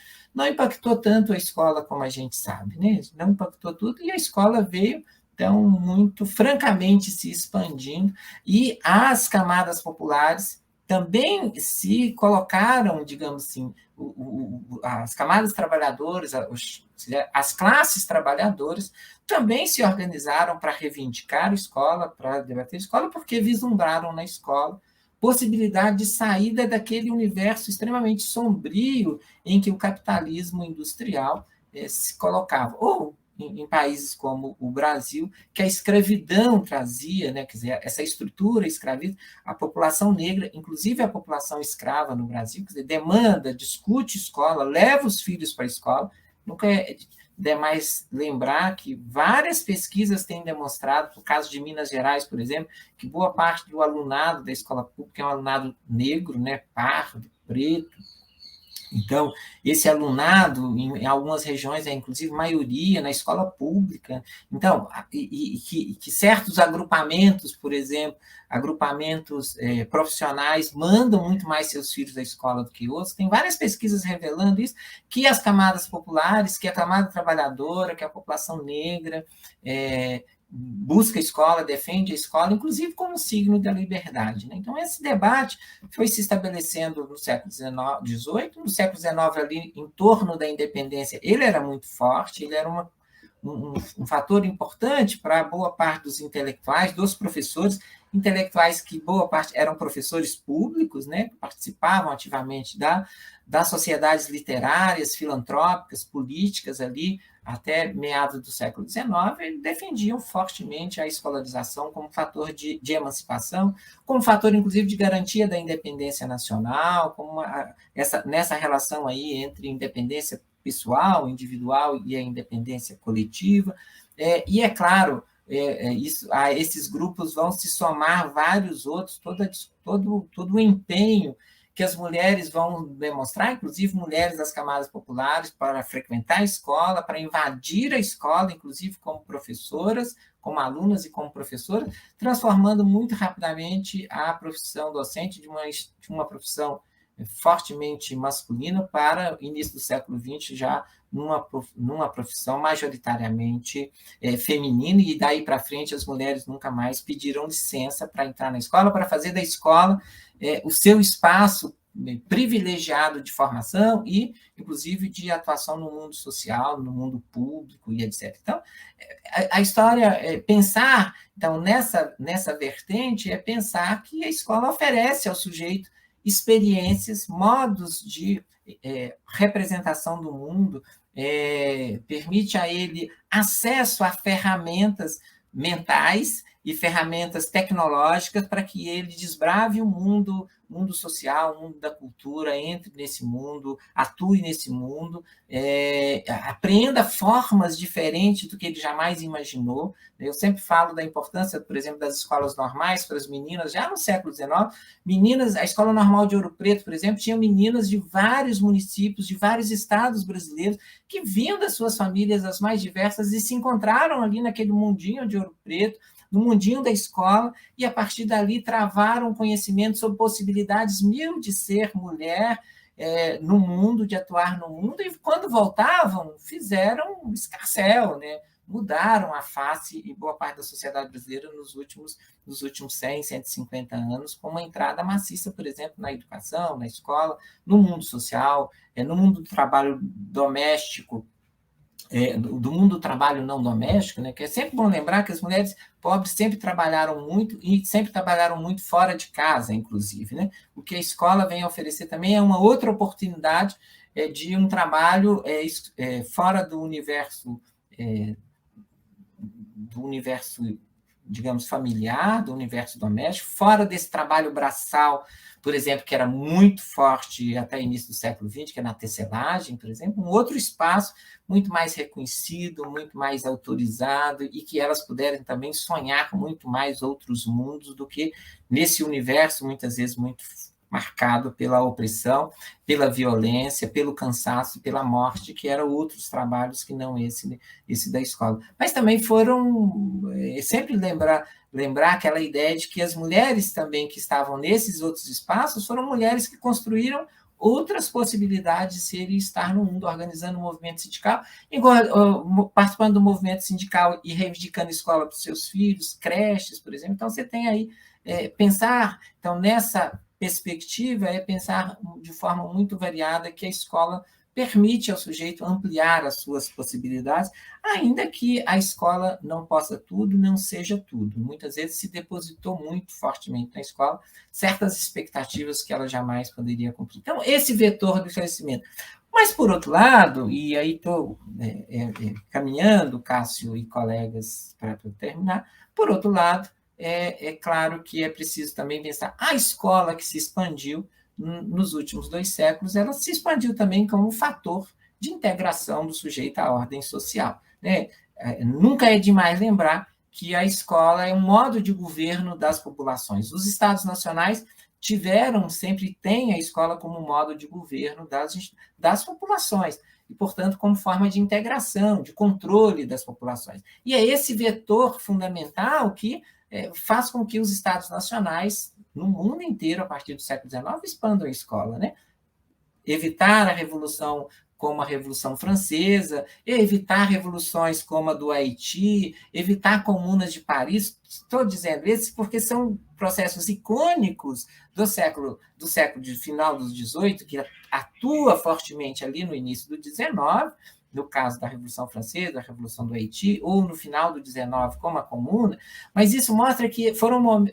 impactou tanto a escola como a gente sabe, né? Não impactou tudo, e a escola veio, então, muito francamente se expandindo, e as camadas populares também se colocaram, digamos assim, as camadas trabalhadoras, as classes trabalhadoras também se organizaram para reivindicar a escola, para debater a escola, porque vislumbraram na escola possibilidade de saída daquele universo extremamente sombrio em que o capitalismo industrial se colocava. Ou em países como o Brasil, que a escravidão trazia, né, quer dizer, essa estrutura escravista, a população negra, inclusive a população escrava no Brasil, quer dizer, demanda, discute escola, leva os filhos para a escola. Nunca é demais lembrar que várias pesquisas têm demonstrado, no caso de Minas Gerais, por exemplo, que boa parte do alunado da escola pública é um alunado negro, né, pardo, preto. Então, esse alunado, em algumas regiões, é inclusive maioria na escola pública. Então, que certos agrupamentos, por exemplo, agrupamentos profissionais, mandam muito mais seus filhos à escola do que outros. Tem várias pesquisas revelando isso, que as camadas populares, que a camada trabalhadora, que a população negra busca a escola, defende a escola, inclusive como signo da liberdade, né? Então, esse debate foi se estabelecendo no século XVIII, no século XIX, ali, em torno da independência, ele era muito forte, ele era um fator importante para boa parte dos intelectuais, dos professores, intelectuais que boa parte eram professores públicos, né, que participavam ativamente das sociedades literárias, filantrópicas, políticas ali, até meados do século XIX, eles defendiam fortemente a escolarização como fator de emancipação, como fator, inclusive, de garantia da independência nacional, como nessa relação aí entre independência pessoal, individual e a independência coletiva. E, é claro, a esses grupos vão se somar vários outros, todo o empenho que as mulheres vão demonstrar, inclusive mulheres das camadas populares, para frequentar a escola, para invadir a escola, inclusive como professoras, como alunas e como professoras, transformando muito rapidamente a profissão docente de uma profissão fortemente masculina para o início do século XX, já numa profissão majoritariamente feminina, e daí para frente as mulheres nunca mais pediram licença para entrar na escola, para fazer da escola o seu espaço privilegiado de formação e, inclusive, de atuação no mundo social, no mundo público e etc. Então, a história, pensar, então, nessa vertente, é pensar que a escola oferece ao sujeito experiências, modos de representação do mundo, permite a ele acesso a ferramentas mentais e ferramentas tecnológicas para que ele desbrave o mundo social, o mundo da cultura, entre nesse mundo, atue nesse mundo, aprenda formas diferentes do que ele jamais imaginou. Eu sempre falo da importância, por exemplo, das escolas normais para as meninas, já no século XIX, meninas, a Escola Normal de Ouro Preto, por exemplo, tinha meninas de vários municípios, de vários estados brasileiros, que vinham das suas famílias as mais diversas e se encontraram ali naquele mundinho de Ouro Preto, no mundinho da escola, e a partir dali travaram conhecimento sobre possibilidades mil de ser mulher no mundo, de atuar no mundo, e quando voltavam, fizeram um escarcéu, né? Mudaram a face em boa parte da sociedade brasileira nos últimos 100, 150 anos, com uma entrada maciça, por exemplo, na educação, na escola, no mundo social, no mundo do trabalho doméstico, do mundo do trabalho não doméstico, né, que é sempre bom lembrar que as mulheres pobres sempre trabalharam muito e sempre trabalharam muito fora de casa, inclusive. Né? O que a escola vem a oferecer também é uma outra oportunidade de um trabalho fora do universo, digamos, familiar, do universo doméstico, fora desse trabalho braçal, por exemplo, que era muito forte até o início do século XX, que é na tecelagem, por exemplo, um outro espaço muito mais reconhecido, muito mais autorizado, e que elas puderem também sonhar muito mais outros mundos do que nesse universo, muitas vezes, muito marcado pela opressão, pela violência, pelo cansaço, pela morte, que eram outros trabalhos que não esse da escola. Mas também foram, sempre lembrar aquela ideia de que as mulheres também que estavam nesses outros espaços foram mulheres que construíram outras possibilidades de ser e estar no mundo, organizando o movimento sindical, participando do movimento sindical e reivindicando escola para os seus filhos, creches, por exemplo. Então, você tem aí, pensar, então, nessa perspectiva, pensar de forma muito variada que a escola permite ao sujeito ampliar as suas possibilidades, ainda que a escola não possa tudo, não seja tudo. Muitas vezes se depositou muito fortemente na escola certas expectativas que ela jamais poderia cumprir. Então, esse vetor do crescimento. Mas, por outro lado, e aí estou caminhando, Cássio e colegas, para terminar, por outro lado, é claro que é preciso também pensar a escola que se expandiu nos últimos 2 séculos, ela se expandiu também como um fator de integração do sujeito à ordem social. Né? Nunca é demais lembrar que a escola é um modo de governo das populações. Os estados nacionais sempre têm a escola como modo de governo das populações, e, portanto, como forma de integração, de controle das populações. E é esse vetor fundamental que faz com que os estados nacionais, no mundo inteiro, a partir do século XIX, expandam a escola. Né? Evitar a revolução como a Revolução Francesa, evitar revoluções como a do Haiti, evitar comunas de Paris, estou dizendo esses porque são processos icônicos do século de final do XVIII, que atua fortemente ali no início do XIX, no caso da Revolução Francesa, da Revolução do Haiti, ou no final do XIX, como a Comuna, mas isso mostra que foram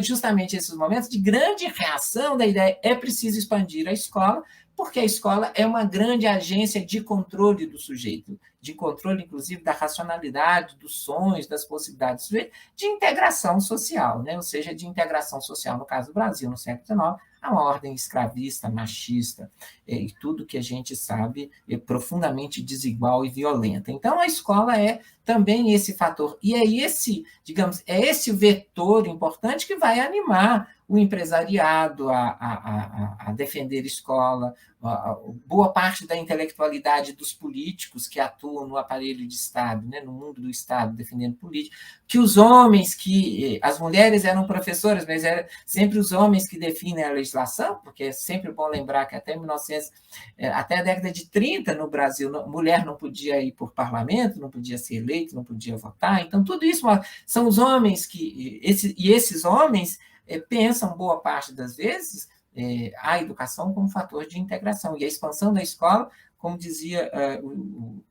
justamente esses momentos de grande reação da ideia, é preciso expandir a escola, porque a escola é uma grande agência de controle do sujeito, de controle, inclusive, da racionalidade, dos sonhos, das possibilidades do sujeito, de integração social, né? Ou seja, de integração social, no caso do Brasil, no século XIX, a uma ordem escravista, machista, e tudo que a gente sabe é profundamente desigual e violenta. Então, a escola é também esse fator, e é esse vetor importante que vai animar o empresariado a defender escola, boa parte da intelectualidade dos políticos que atuam no aparelho de Estado, né, no mundo do Estado, defendendo política, que as mulheres eram professoras, mas eram sempre os homens que definem a legislação, porque é sempre bom lembrar que até a década de 30, no Brasil, mulher não podia ir por parlamento, não podia ser eleito, não podia votar, então tudo isso são os homens esses homens pensam, boa parte das vezes, a educação como fator de integração. E a expansão da escola, como dizia o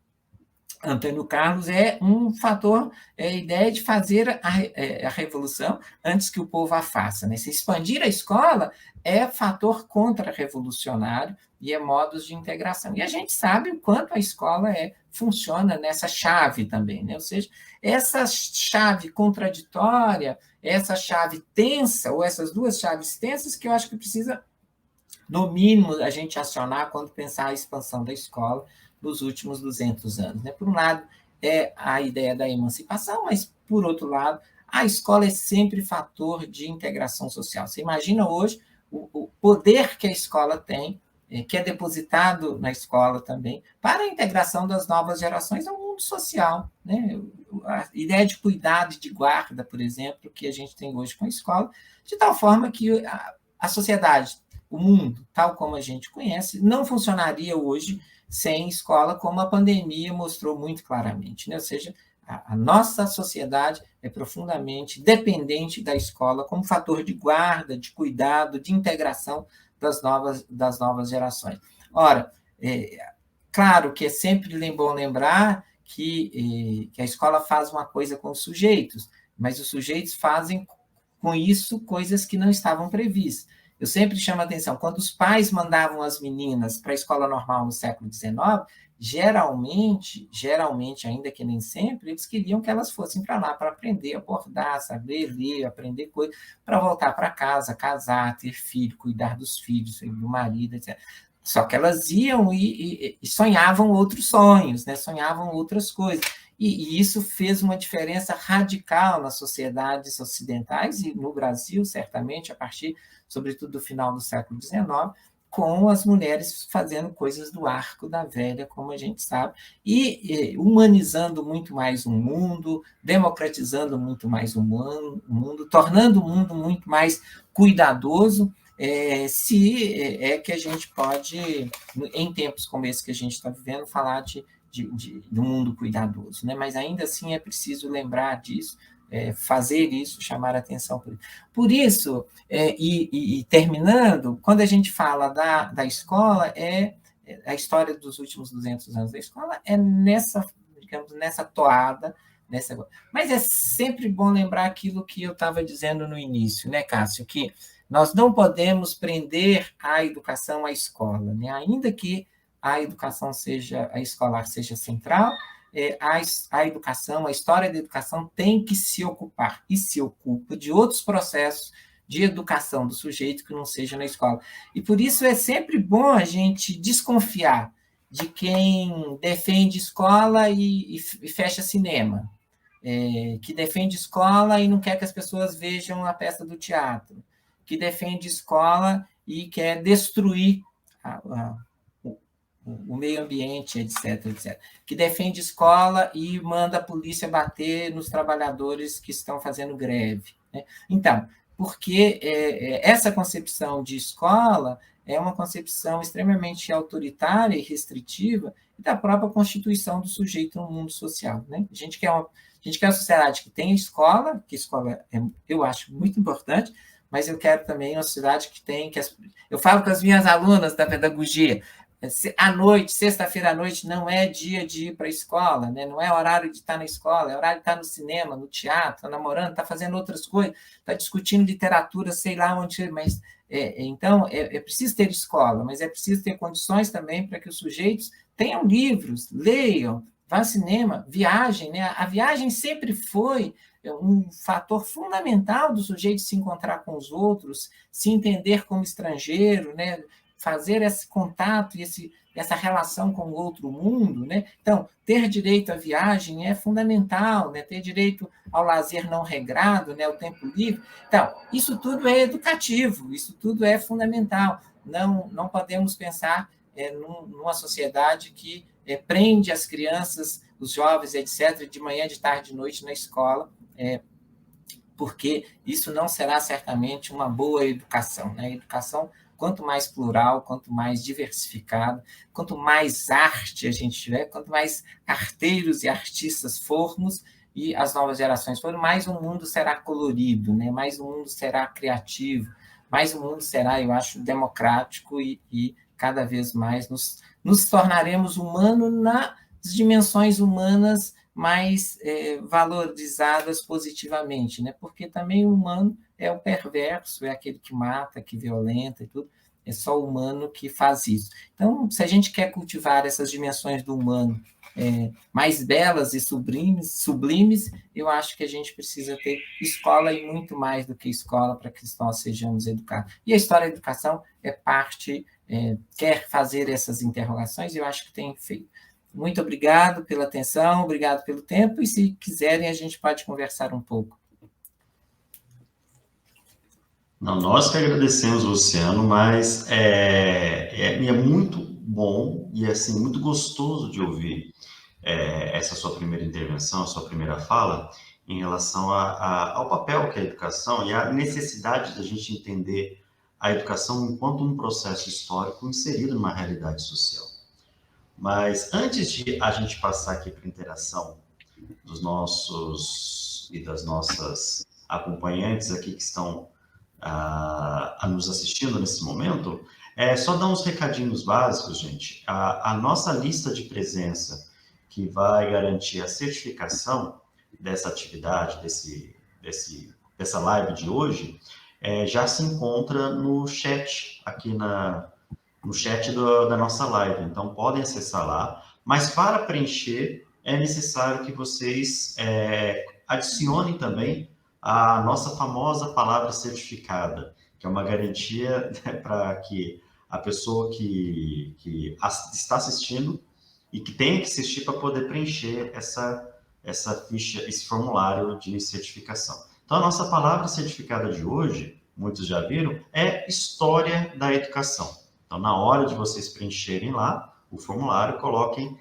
Antônio Carlos, é um fator, a ideia de fazer a revolução antes que o povo a faça. Né? Se expandir a escola é fator contra-revolucionário e é modos de integração. E a gente sabe o quanto a escola funciona nessa chave também. Né? Ou seja, essa chave contraditória, essa chave tensa, ou essas duas chaves tensas, que eu acho que precisa, no mínimo, a gente acionar quando pensar a expansão da escola nos últimos 200 anos. Né? Por um lado, é a ideia da emancipação, mas, por outro lado, a escola é sempre fator de integração social. Você imagina hoje o poder que a escola tem, que é depositado na escola também, para a integração das novas gerações ao mundo social. Né? A ideia de cuidado e de guarda, por exemplo, que a gente tem hoje com a escola, de tal forma que a sociedade, o mundo, tal como a gente conhece, não funcionaria hoje sem escola, como a pandemia mostrou muito claramente. Né? Ou seja, a nossa sociedade é profundamente dependente da escola como fator de guarda, de cuidado, de integração das novas gerações. Ora, claro que é sempre bom lembrar que a escola faz uma coisa com os sujeitos, mas os sujeitos fazem com isso coisas que não estavam previstas. Eu sempre chamo a atenção, quando os pais mandavam as meninas para a escola normal no século XIX, geralmente, ainda que nem sempre, eles queriam que elas fossem para lá para aprender a bordar, saber ler, aprender coisas, para voltar para casa, casar, ter filho, cuidar dos filhos, do marido, etc. Só que elas iam e sonhavam outros sonhos, né? Sonhavam outras coisas. E isso fez uma diferença radical nas sociedades ocidentais, e no Brasil, certamente, a partir, sobretudo, do final do século XIX, com as mulheres fazendo coisas do arco da velha, como a gente sabe, e humanizando muito mais o mundo, democratizando muito mais o mundo, tornando o mundo muito mais cuidadoso, se é que a gente pode, em tempos como esse que a gente está vivendo, falar do mundo cuidadoso, né? Mas ainda assim é preciso lembrar disso, fazer isso, chamar a atenção por isso. Por isso, terminando, quando a gente fala da escola, a história dos últimos 200 anos da escola é nessa toada, mas é sempre bom lembrar aquilo que eu estava dizendo no início, né, Cássio, que nós não podemos prender a educação à escola, né? Ainda que a educação escolar seja central, a educação, a história da educação tem que se ocupar, e se ocupa, de outros processos de educação do sujeito que não seja na escola. E por isso é sempre bom a gente desconfiar de quem defende escola e fecha cinema, que defende escola e não quer que as pessoas vejam a peça do teatro, que defende escola e quer destruir o meio ambiente, etc., etc., que defende escola e manda a polícia bater nos trabalhadores que estão fazendo greve. Né? Então, porque essa concepção de escola é uma concepção extremamente autoritária e restritiva da própria constituição do sujeito no mundo social. Né? A gente quer uma sociedade que tenha escola, que escola eu acho muito importante, mas eu quero também uma sociedade que tem... Eu falo com as minhas alunas da pedagogia, à noite, sexta-feira à noite, não é dia de ir para a escola, né? Não é horário de estar na escola, é horário de estar no cinema, no teatro, tá namorando, está fazendo outras coisas, está discutindo literatura, sei lá onde, mas... Então, é preciso ter escola, mas é preciso ter condições também para que os sujeitos tenham livros, leiam, vá ao cinema, viajem, né? A viagem sempre foi um fator fundamental do sujeito se encontrar com os outros, se entender como estrangeiro, né? Fazer esse contato e essa relação com o outro mundo. Né? Então, ter direito à viagem é fundamental, né? Ter direito ao lazer não regrado, né? O tempo livre. Então, isso tudo é educativo, isso tudo é fundamental. Não podemos pensar numa sociedade que prende as crianças, os jovens, etc., de manhã, de tarde, de noite na escola, porque isso não será certamente uma boa educação. Né? A educação, quanto mais plural, quanto mais diversificada, quanto mais arte a gente tiver, quanto mais arteiros e artistas formos e as novas gerações forem, mais o mundo será colorido, né? Mais o mundo será criativo, mais o mundo será, eu acho, democrático e cada vez mais nos tornaremos humanos nas dimensões humanas mais valorizadas positivamente, né? Porque também o humano é o perverso, é aquele que mata, que violenta e tudo. É só o humano que faz isso. Então, se a gente quer cultivar essas dimensões do humano mais belas e sublimes, eu acho que a gente precisa ter escola e muito mais do que escola para que nós sejamos educados. E a história da educação é parte, quer fazer essas interrogações, e eu acho que tem feito. Muito obrigado pela atenção, obrigado pelo tempo, e se quiserem, a gente pode conversar um pouco. Não, nós que agradecemos, Luciano, mas é muito bom e assim muito gostoso de ouvir essa sua primeira intervenção, a sua primeira fala, em relação ao papel que é a educação e a necessidade da gente entender a educação enquanto um processo histórico inserido numa realidade social. Mas antes de a gente passar aqui para a interação dos nossos e das nossas acompanhantes aqui que estão a nos assistindo nesse momento, só dar uns recadinhos básicos, gente. A nossa lista de presença que vai garantir a certificação dessa atividade, dessa live de hoje, já se encontra no chat, aqui no chat da nossa live. Então, podem acessar lá. Mas para preencher, é necessário que vocês adicionem também a nossa famosa palavra certificada, que é uma garantia, né, para que a pessoa que está assistindo e que tem que assistir para poder preencher essa ficha, esse formulário de certificação. Então, a nossa palavra certificada de hoje, muitos já viram, é História da Educação. Então, na hora de vocês preencherem lá o formulário, coloquem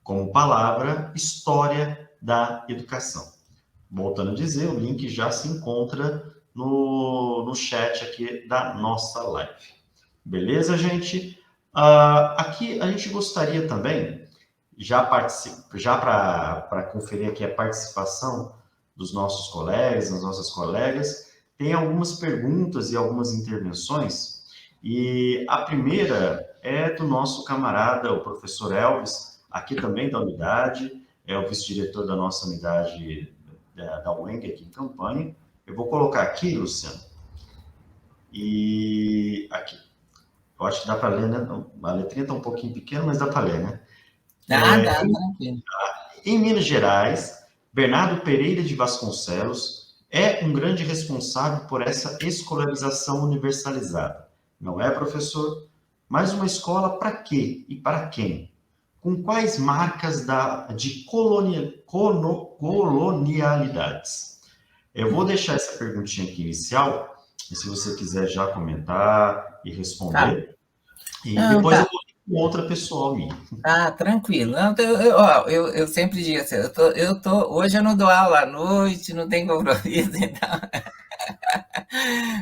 como palavra História da Educação. Voltando a dizer, o link já se encontra no chat aqui da nossa live. Beleza, gente? Aqui a gente gostaria também, já para conferir aqui a participação dos nossos colegas, das nossas colegas, tem algumas perguntas e algumas intervenções, e a primeira é do nosso camarada, o professor Elvis, aqui também da unidade, é o vice-diretor da nossa unidade da UENG aqui em Campanha. Eu vou colocar aqui, Luciano, e aqui. Eu acho que dá para ler, né? A letrinha está um pouquinho pequena, mas dá para ler, né? Dá, tranquilo. Em Minas Gerais, Bernardo Pereira de Vasconcelos é um grande responsável por essa escolarização universalizada. Não é, professor? Mas uma escola para quê e para quem? Com quais marcas de colonialidades? Eu vou deixar essa perguntinha aqui inicial, e se você quiser já comentar e responder, tá. E não, depois eu vou com outra pessoa minha. Tranquilo. Não, eu sempre digo assim, hoje eu não dou aula à noite, não tem compromisso, então...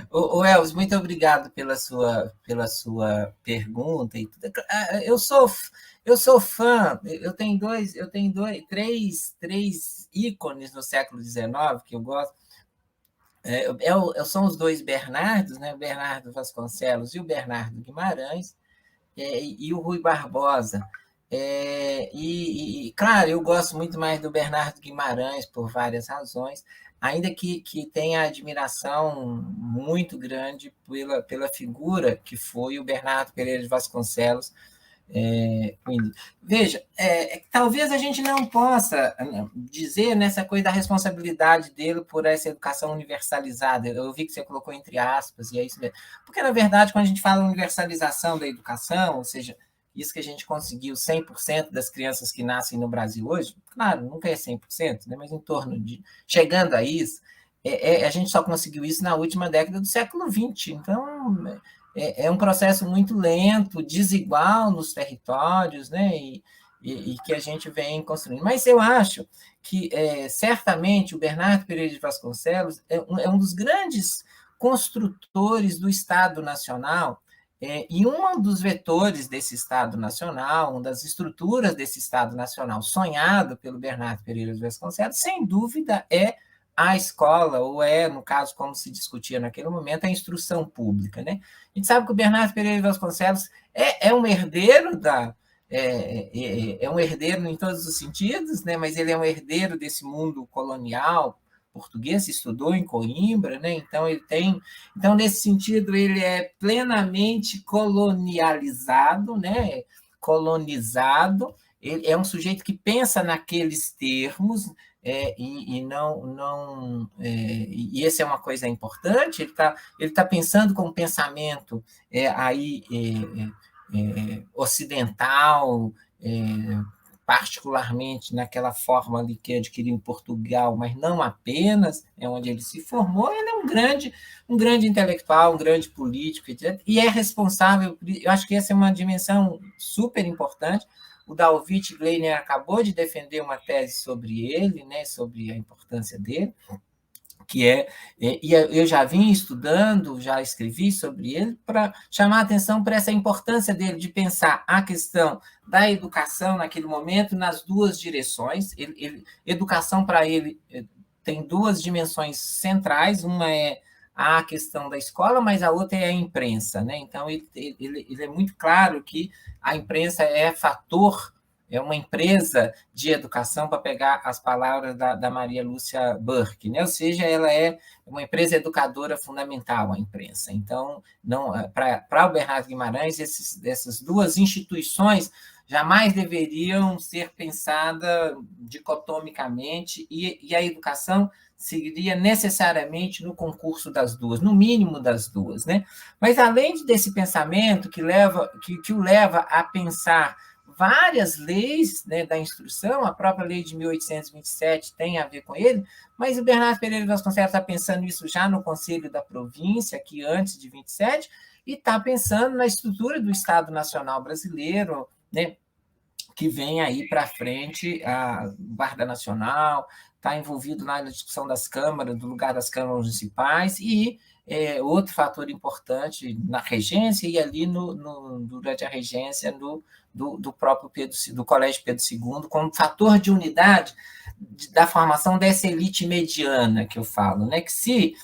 O Elvis, muito obrigado pela sua pergunta e tudo. Eu sou fã, eu tenho três ícones no século XIX que eu gosto. São os dois Bernardos, né? O Bernardo Vasconcelos e o Bernardo Guimarães, e o Rui Barbosa. Claro, eu gosto muito mais do Bernardo Guimarães por várias razões, ainda que tenha admiração muito grande pela figura que foi o Bernardo Pereira de Vasconcelos. Veja, talvez a gente não possa dizer nessa coisa da responsabilidade dele por essa educação universalizada. Eu vi que você colocou entre aspas, e é isso mesmo. Porque, na verdade, quando a gente fala universalização da educação, ou seja, isso que a gente conseguiu 100% das crianças que nascem no Brasil hoje, claro, nunca é 100%, né, mas em torno de... Chegando a isso, a gente só conseguiu isso na última década do século XX. Então... É um processo muito lento, desigual nos territórios, né? E que a gente vem construindo. Mas eu acho que, certamente, o Bernardo Pereira de Vasconcelos é um dos grandes construtores do Estado Nacional, e um dos vetores desse Estado Nacional, uma das estruturas desse Estado Nacional sonhado pelo Bernardo Pereira de Vasconcelos, sem dúvida, é a escola, ou no caso, como se discutia naquele momento, a instrução pública, né? A gente sabe que o Bernardo Pereira de Vasconcelos é um herdeiro é um herdeiro em todos os sentidos, né? Mas ele é um herdeiro desse mundo colonial português, estudou em Coimbra, né? Então nesse sentido ele é plenamente colonializado, né? Colonizado. Ele é um sujeito que pensa naqueles termos, e essa é uma coisa importante. Ele tá pensando com um pensamento ocidental, particularmente naquela forma ali que adquiriu em Portugal, mas não apenas, é onde ele se formou. Ele é um grande intelectual, um grande político, etc., e é responsável, eu acho que essa é uma dimensão super importante. O David Gleiner acabou de defender uma tese sobre ele, né, sobre a importância dele, e eu já vim estudando, já escrevi sobre ele, para chamar a atenção para essa importância dele de pensar a questão da educação naquele momento nas duas direções. Educação para ele tem duas dimensões centrais, uma é a questão da escola, mas a outra é a imprensa, né? Então, ele é muito claro que a imprensa é uma empresa de educação, para pegar as palavras da Maria Lúcia Burke, né? Ou seja, ela é uma empresa educadora fundamental, a imprensa. Então, para o Bernardo Guimarães, essas duas instituições jamais deveriam ser pensadas dicotomicamente, e a educação seguiria necessariamente no concurso das duas, no mínimo das duas, né? Mas, além desse pensamento que o leva a pensar várias leis, né, da instrução, a própria lei de 1827 tem a ver com ele, mas o Bernardo Pereira de Vasconcelos está pensando isso já no Conselho da Província, aqui antes de 27, e está pensando na estrutura do Estado Nacional Brasileiro, né, que vem aí para frente, a Guarda Nacional, está envolvido na discussão das câmaras, do lugar das câmaras municipais, e outro fator importante na regência, e ali durante a regência do próprio do Colégio Pedro II, como fator de unidade da formação dessa elite mediana que eu falo, né? Que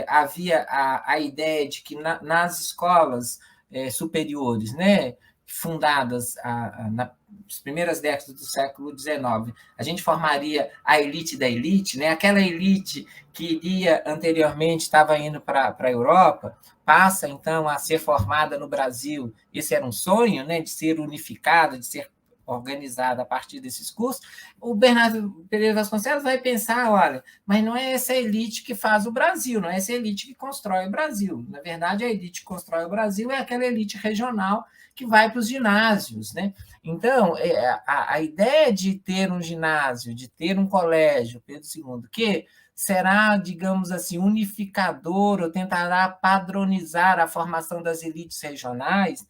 havia a ideia de que nas escolas superiores, né, fundadas nas primeiras décadas do século XIX, a gente formaria a elite da elite, né? Aquela elite que anteriormente estava indo para a Europa, passa, então, a ser formada no Brasil. Esse era um sonho, né, de ser unificada, de ser organizada a partir desses cursos. O Bernardo Pereira Vasconcelos vai pensar, olha, mas não é essa elite que faz o Brasil, não é essa elite que constrói o Brasil. Na verdade, a elite que constrói o Brasil é aquela elite regional que vai para os ginásios, né? Então, a ideia de ter um ginásio, de ter um colégio, Pedro II, que será, digamos assim, unificador, ou tentará padronizar a formação das elites regionais,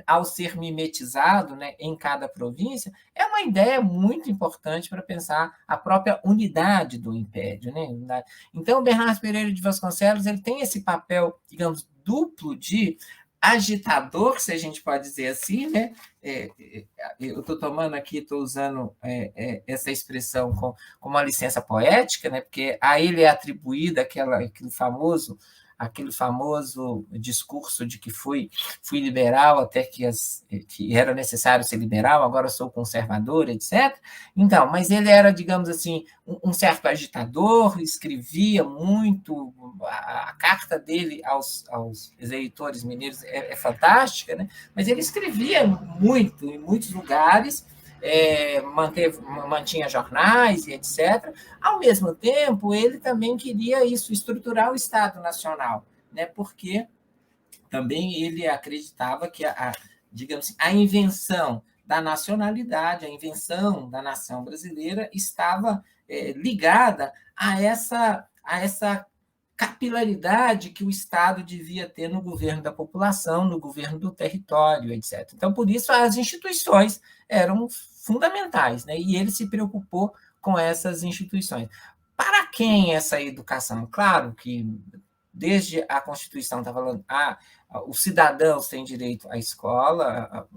ao ser mimetizado, né, em cada província, é uma ideia muito importante para pensar a própria unidade do império, né? Então, Bernardo Pereira de Vasconcelos ele tem esse papel, digamos, duplo de agitador, se a gente pode dizer assim, né? Eu estou tomando aqui, estou usando essa expressão com uma licença poética, né? Porque a ele é atribuída aquele famoso discurso de que fui liberal até que era necessário ser liberal, agora sou conservador, etc. Então, mas ele era, digamos assim, um certo agitador, escrevia muito, a carta dele aos eleitores mineiros é fantástica, né? Mas ele escrevia muito em muitos lugares, mantinha jornais e etc. Ao mesmo tempo, ele também queria estruturar o Estado Nacional, né? Porque também ele acreditava que digamos assim, a invenção da nacionalidade, a invenção da nação brasileira estava ligada a essa capilaridade que o Estado devia ter no governo da população, no governo do território, etc. Então, por isso, as instituições eram fundamentais, né? E ele se preocupou com essas instituições. Para quem essa educação? Claro que, desde a Constituição, está falando os cidadãos têm direito à escola,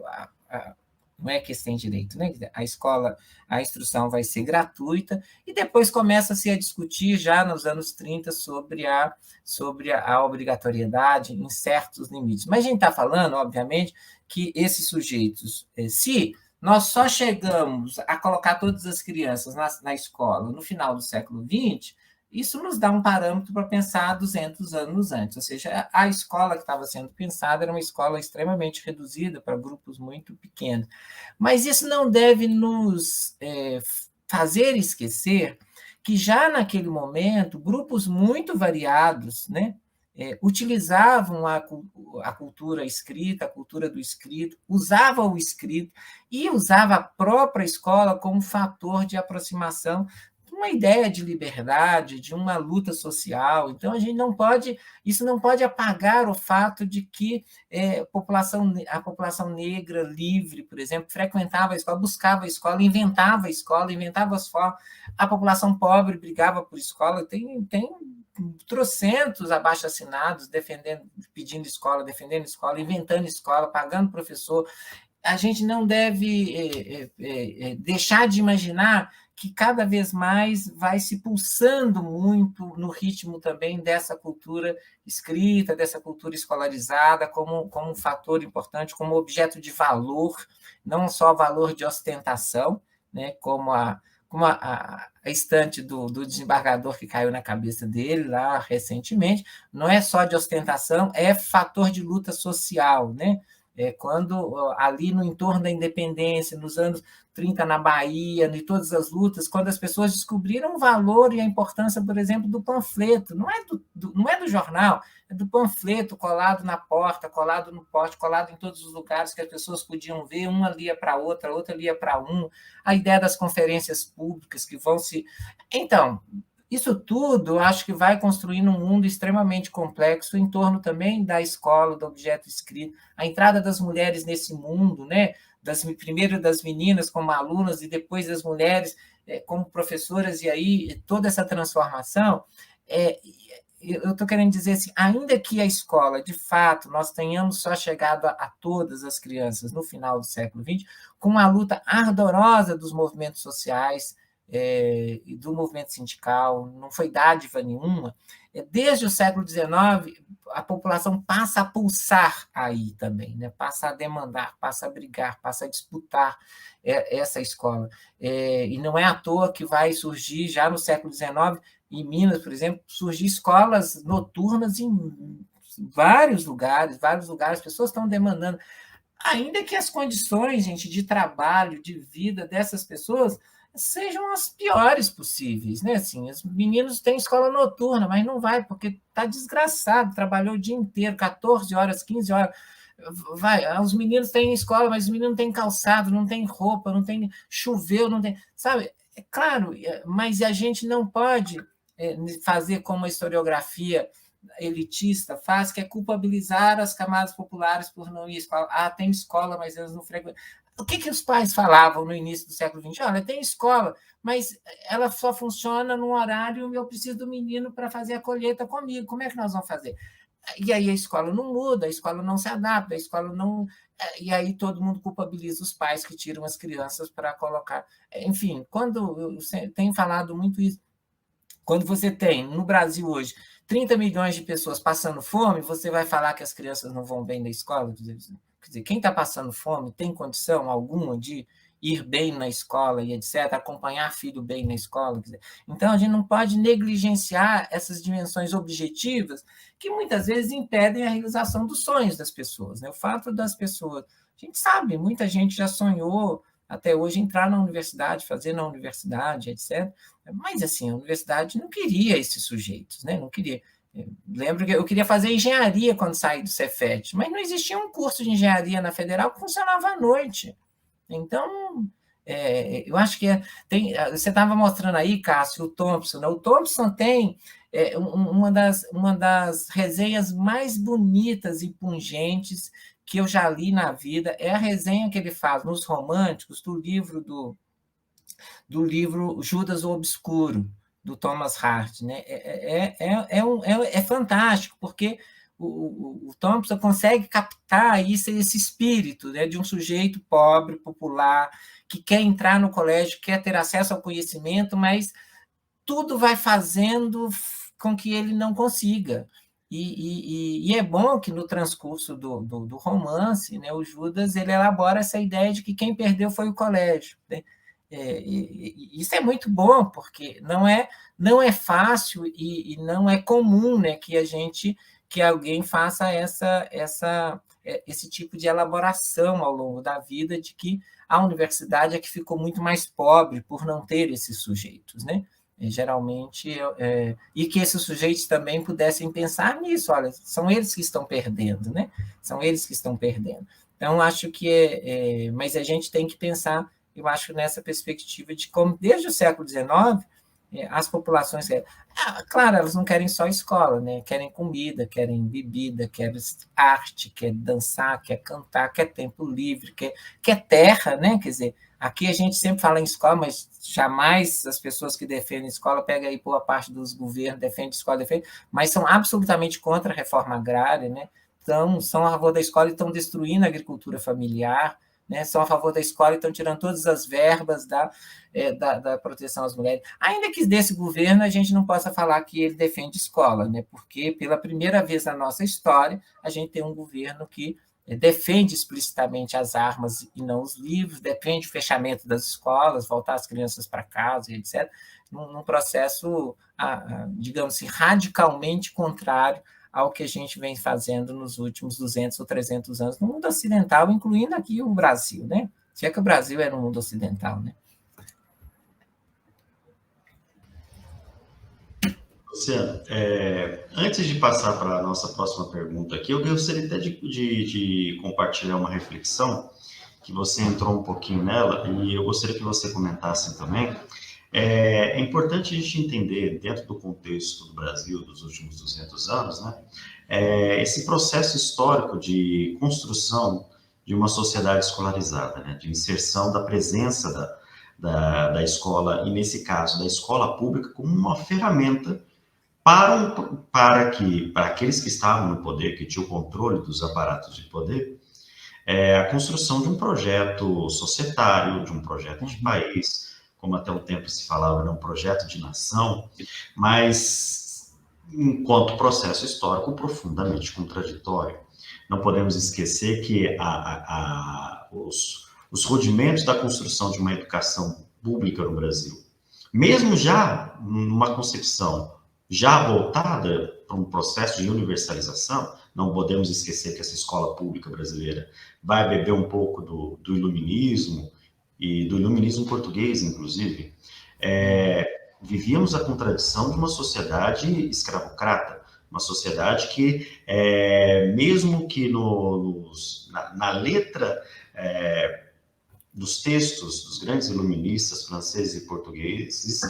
não é que eles têm direito, né? A escola, a instrução vai ser gratuita, e depois começa-se a discutir, já nos anos 30, sobre a obrigatoriedade em certos limites. Mas a gente está falando, obviamente, que esses sujeitos, se nós só chegamos a colocar todas as crianças na escola no final do século XX, isso nos dá um parâmetro para pensar 200 anos antes, ou seja, a escola que estava sendo pensada era uma escola extremamente reduzida para grupos muito pequenos. Mas isso não deve nos fazer esquecer que já naquele momento, grupos muito variados, né, utilizavam a cultura escrita, a cultura do escrito, usavam o escrito e usava a própria escola como fator de aproximação, uma ideia de liberdade, de uma luta social. Então, isso não pode apagar o fato de que a população negra livre, por exemplo, frequentava a escola, buscava a escola, inventava as formas. A população pobre brigava por escola. Tem trocentos abaixo-assinados pedindo escola, defendendo escola, inventando escola, pagando professor. A gente não deve deixar de imaginar que cada vez mais vai se pulsando muito no ritmo também dessa cultura escrita, dessa cultura escolarizada, como um fator importante, como objeto de valor, não só valor de ostentação, né, como a estante do desembargador que caiu na cabeça dele lá recentemente, não é só de ostentação, é fator de luta social, né? Quando ali no entorno da independência, nos anos 30 na Bahia, em todas as lutas, quando as pessoas descobriram o valor e a importância, por exemplo, do panfleto, não é do jornal, é do panfleto colado na porta, colado no poste, colado em todos os lugares que as pessoas podiam ver, uma lia para a outra lia para um, a ideia das conferências públicas que vão se... Então, isso tudo, eu acho que vai construindo um mundo extremamente complexo em torno também da escola, do objeto escrito, a entrada das mulheres nesse mundo, né? Primeiro das meninas como alunas e depois das mulheres como professoras, e aí toda essa transformação. Eu estou querendo dizer assim, ainda que a escola, de fato, nós tenhamos só chegado a todas as crianças no final do século XX, com uma luta ardorosa dos movimentos sociais, e do movimento sindical, não foi dádiva nenhuma. Desde o século XIX, a população passa a pulsar aí também, né? Passa a demandar, passa a brigar, passa a disputar essa escola. E não é à toa que vai surgir, já no século XIX, em Minas, por exemplo, surgir escolas noturnas em vários lugares, as pessoas estão demandando, ainda que as condições, gente, de trabalho, de vida dessas pessoas sejam as piores possíveis, né? Assim, os meninos têm escola noturna, mas não vai, porque está desgraçado, trabalhou o dia inteiro, 14 horas, 15 horas. Os meninos têm escola, mas os meninos não têm calçado, não têm roupa, não tem choveu, não tem. Sabe? É claro, mas a gente não pode fazer como a historiografia elitista faz, que é culpabilizar as camadas populares por não ir à escola. Tem escola, mas eles não frequentam. O que os pais falavam no início do século XX? Olha, tem escola, mas ela só funciona num horário e eu preciso do menino para fazer a colheita comigo. Como é que nós vamos fazer? E aí a escola não muda, a escola não se adapta, a escola não... E aí todo mundo culpabiliza os pais que tiram as crianças para colocar... Enfim, quando eu tenho falado muito isso, quando você tem, no Brasil hoje, 30 milhões de pessoas passando fome, você vai falar que as crianças não vão bem na escola? Quer dizer, quem está passando fome tem condição alguma de ir bem na escola e etc., acompanhar filho bem na escola? Quer dizer, então, a gente não pode negligenciar essas dimensões objetivas que muitas vezes impedem a realização dos sonhos das pessoas, né? O fato das pessoas... A gente sabe, muita gente já sonhou até hoje entrar na universidade, fazer na universidade, etc. Mas, assim, a universidade não queria esses sujeitos, né? Não queria. Lembro que eu queria fazer engenharia quando saí do Cefet, mas não existia um curso de engenharia na Federal que funcionava à noite. Então, eu acho que você estava mostrando aí, Cássio, o Thompson. Né? O Thompson tem uma das resenhas mais bonitas e pungentes que eu já li na vida, é a resenha que ele faz nos Românticos do livro Judas o Obscuro, do Thomas Hart. Né? É fantástico, porque o Thompson consegue captar isso, esse espírito, né, de um sujeito pobre, popular, que quer entrar no colégio, quer ter acesso ao conhecimento, mas tudo vai fazendo com que ele não consiga. E é bom que no transcurso do romance, né, o Judas ele elabora essa ideia de que quem perdeu foi o colégio, né? Isso é muito bom, porque não é fácil e não é comum, né, que alguém faça esse tipo de elaboração ao longo da vida, de que a universidade é que ficou muito mais pobre por não ter esses sujeitos, né? Geralmente, e que esses sujeitos também pudessem pensar nisso, olha, são eles que estão perdendo, né? São eles que estão perdendo. Então, acho que mas a gente tem que pensar, eu acho, nessa perspectiva de como, desde o século XIX, as populações, claro, elas não querem só escola, né? Querem comida, querem bebida, querem arte, querem dançar, quer cantar, quer tempo livre, quer terra, né? Quer dizer, aqui a gente sempre fala em escola, mas jamais as pessoas que defendem escola, pega aí boa parte dos governos, defende escola, mas são absolutamente contra a reforma agrária, né? Então, são a favor da escola e estão destruindo a agricultura familiar, né? São a favor da escola e estão tirando todas as verbas da proteção às mulheres. Ainda que desse governo a gente não possa falar que ele defende escola, né? Porque pela primeira vez na nossa história a gente tem um governo que defende explicitamente as armas e não os livros, defende o fechamento das escolas, voltar as crianças para casa, etc., num processo, digamos assim, radicalmente contrário ao que a gente vem fazendo nos últimos 200 ou 300 anos no mundo ocidental, incluindo aqui o Brasil, né? Se é que o Brasil é no mundo ocidental, né? Luciano, antes de passar para a nossa próxima pergunta aqui, eu gostaria até de compartilhar uma reflexão, que você entrou um pouquinho nela, e eu gostaria que você comentasse também. É importante a gente entender, dentro do contexto do Brasil dos últimos 200 anos, né, esse processo histórico de construção de uma sociedade escolarizada, né, de inserção da presença da escola, e nesse caso, da escola pública, como uma ferramenta para aqueles que estavam no poder, que tinham o controle dos aparatos de poder, a construção de um projeto societário, de um projeto de país, como até um tempo se falava, né, um projeto de nação, mas enquanto processo histórico profundamente contraditório. Não podemos esquecer que os rudimentos da construção de uma educação pública no Brasil, mesmo já numa concepção já voltada para um processo de universalização, não podemos esquecer que essa escola pública brasileira vai beber um pouco do iluminismo, e do iluminismo português, inclusive. Vivíamos a contradição de uma sociedade escravocrata, uma sociedade que, mesmo que na letra dos textos dos grandes iluministas franceses e portugueses,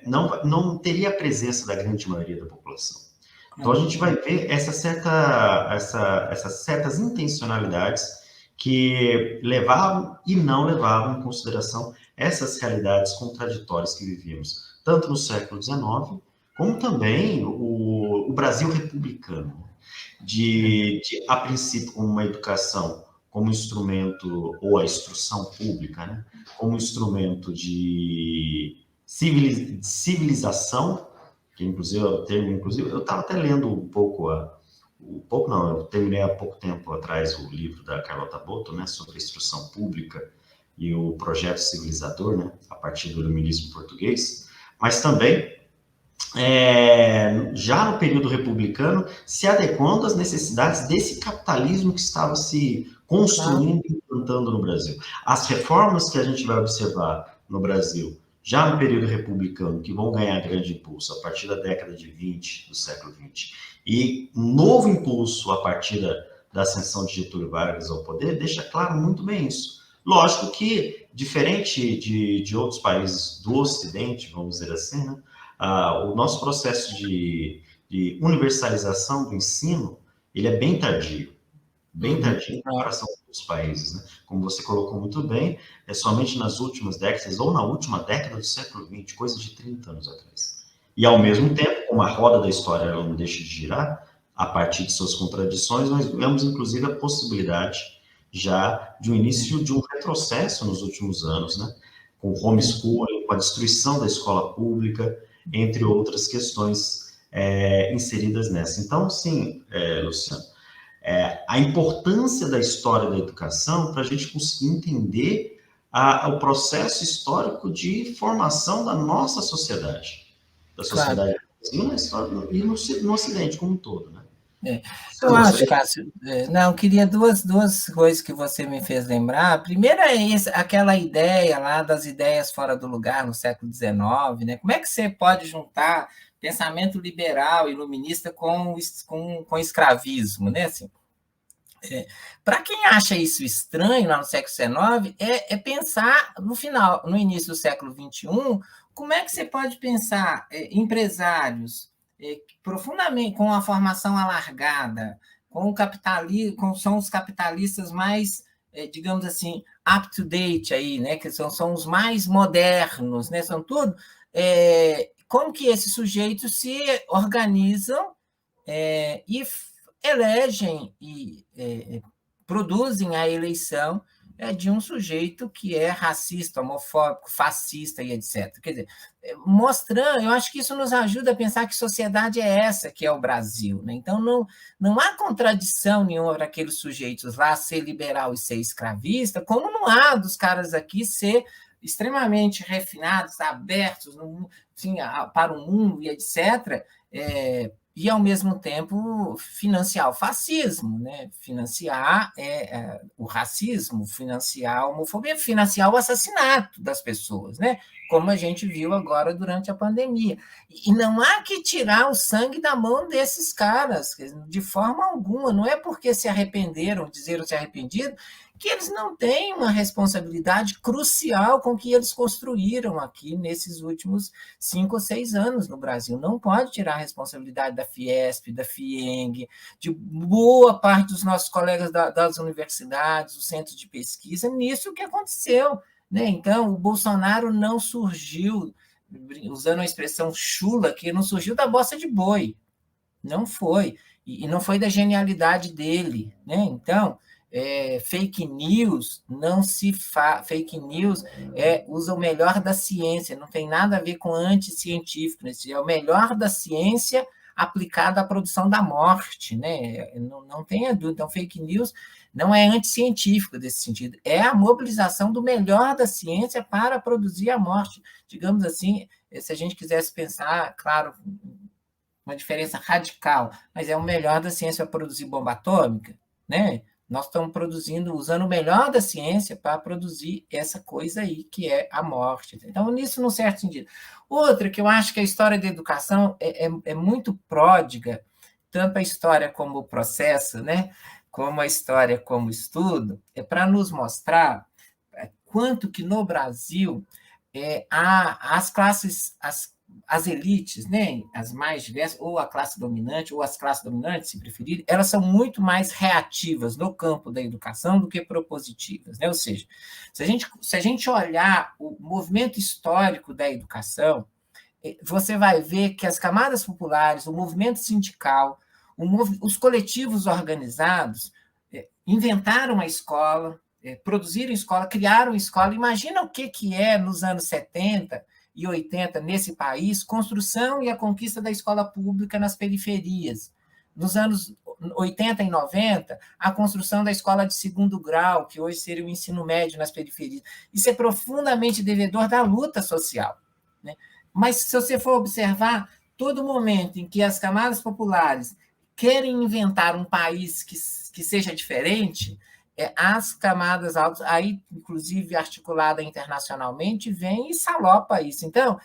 não teria a presença da grande maioria da população. Então, a gente vai ver essas certas intencionalidades que levavam e não levavam em consideração essas realidades contraditórias que vivíamos, tanto no século XIX, como também o Brasil republicano, a princípio, como uma educação, como instrumento, ou a instrução pública, né, como instrumento de civilização, que inclusive eu estava até lendo eu terminei há pouco tempo atrás o livro da Carlota Boto, né, sobre a instrução pública e o projeto civilizador, né, a partir do iluminismo português, mas também, já no período republicano, se adequando às necessidades desse capitalismo que estava se construindo e implantando no Brasil. As reformas que a gente vai observar no Brasil, já no período republicano, que vão ganhar grande impulso a partir da década de 20 do século XX, e um novo impulso a partir da ascensão de Getúlio Vargas ao poder, deixa claro muito bem isso. Lógico que, diferente de outros países do Ocidente, vamos dizer assim, né, o nosso processo de universalização do ensino, ele é bem tardio em comparação com outros países, né? Como você colocou muito bem, somente nas últimas décadas, ou na última década do século XX, coisa de 30 anos atrás. E, ao mesmo tempo, como a roda da história ela não deixa de girar, a partir de suas contradições, nós vemos, inclusive, a possibilidade já de um início de um retrocesso nos últimos anos, né? Com o homeschooling, com a destruição da escola pública, entre outras questões inseridas nessa. Então, sim, Luciano, a importância da história da educação para a gente conseguir entender o processo histórico de formação da nossa sociedade, da sociedade e no Ocidente como um todo, né? Eu acho, Cássio, não, eu queria duas coisas que você me fez lembrar. A primeira é aquela ideia lá das ideias fora do lugar no século XIX, né? Como é que você pode juntar pensamento liberal, iluminista com escravismo, né? Assim, para quem acha isso estranho lá no século XIX, é pensar no início do século XXI, como é que você pode pensar empresários profundamente com a formação alargada, com o capitalismo, são os capitalistas mais, digamos assim, up to date aí, né? Que são os mais modernos, né? São tudo. Como que esses sujeitos se organizam e elegem e produzem a eleição de um sujeito que é racista, homofóbico, fascista e etc. Quer dizer, mostrando, eu acho que isso nos ajuda a pensar que sociedade é essa que é o Brasil, né? Então, não há contradição nenhuma para aqueles sujeitos lá ser liberal e ser escravista, como não há dos caras aqui ser extremamente refinados, abertos enfim, para o mundo e etc., e, ao mesmo tempo, financiar o fascismo, né? Financiar o racismo, financiar a homofobia, financiar o assassinato das pessoas, né? Como a gente viu agora durante a pandemia. E não há que tirar o sangue da mão desses caras, de forma alguma. Não é porque se arrependeram, dizeram se arrependido, que eles não têm uma responsabilidade crucial com o que eles construíram aqui nesses últimos 5 ou 6 anos no Brasil. Não pode tirar a responsabilidade da Fiesp, da FIENG, de boa parte dos nossos colegas das universidades, dos centros de pesquisa, nisso que aconteceu, né? Então, o Bolsonaro não surgiu, usando a expressão chula, que não surgiu da bossa de boi. Não foi. E não foi da genialidade dele, né? Então, fake news fake news usa o melhor da ciência, não tem nada a ver com anticientífico, né? É o melhor da ciência aplicado à produção da morte, né? Não tenha dúvida. Então, fake news não é anticientífico desse sentido, é a mobilização do melhor da ciência para produzir a morte. Digamos assim, se a gente quisesse pensar, claro, uma diferença radical, mas é o melhor da ciência para produzir bomba atômica, né? Nós estamos usando o melhor da ciência para produzir essa coisa aí, que é a morte. Então, nisso, num certo sentido. Outra, que eu acho que a história da educação é muito pródiga, tanto a história como o processo, né? Como a história como o estudo, é para nos mostrar quanto que no Brasil as classes, as elites, né, as mais diversas, ou a classe dominante, ou as classes dominantes, se preferirem, elas são muito mais reativas no campo da educação do que propositivas, né? Ou seja, se a gente olhar o movimento histórico da educação, você vai ver que as camadas populares, o movimento sindical, os coletivos organizados inventaram a escola, produziram escola, criaram escola. Imagina o que é nos anos 70 e 80, nesse país, construção e a conquista da escola pública nas periferias. Nos anos 80 e 90, a construção da escola de segundo grau, que hoje seria o ensino médio nas periferias. Isso é profundamente devedor da luta social, né? Mas, se você for observar, todo momento em que as camadas populares querem inventar um país que seja diferente, as camadas altas, aí, inclusive articulada internacionalmente, vem e salopa isso. Então,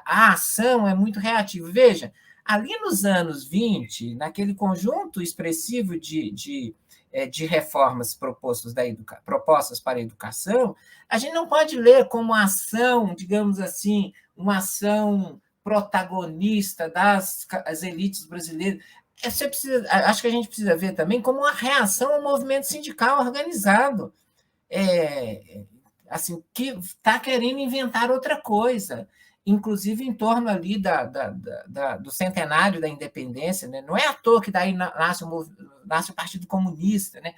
a ação é muito reativa. Veja, ali nos anos 20, naquele conjunto expressivo de reformas propostas para a educação, a gente não pode ler como ação, digamos assim, uma ação protagonista das elites brasileiras. Acho que a gente precisa ver também como uma reação ao movimento sindical organizado, assim, que está querendo inventar outra coisa. inclusive em torno ali do centenário da independência, né? Não é à toa que daí nasce o Partido Comunista, né?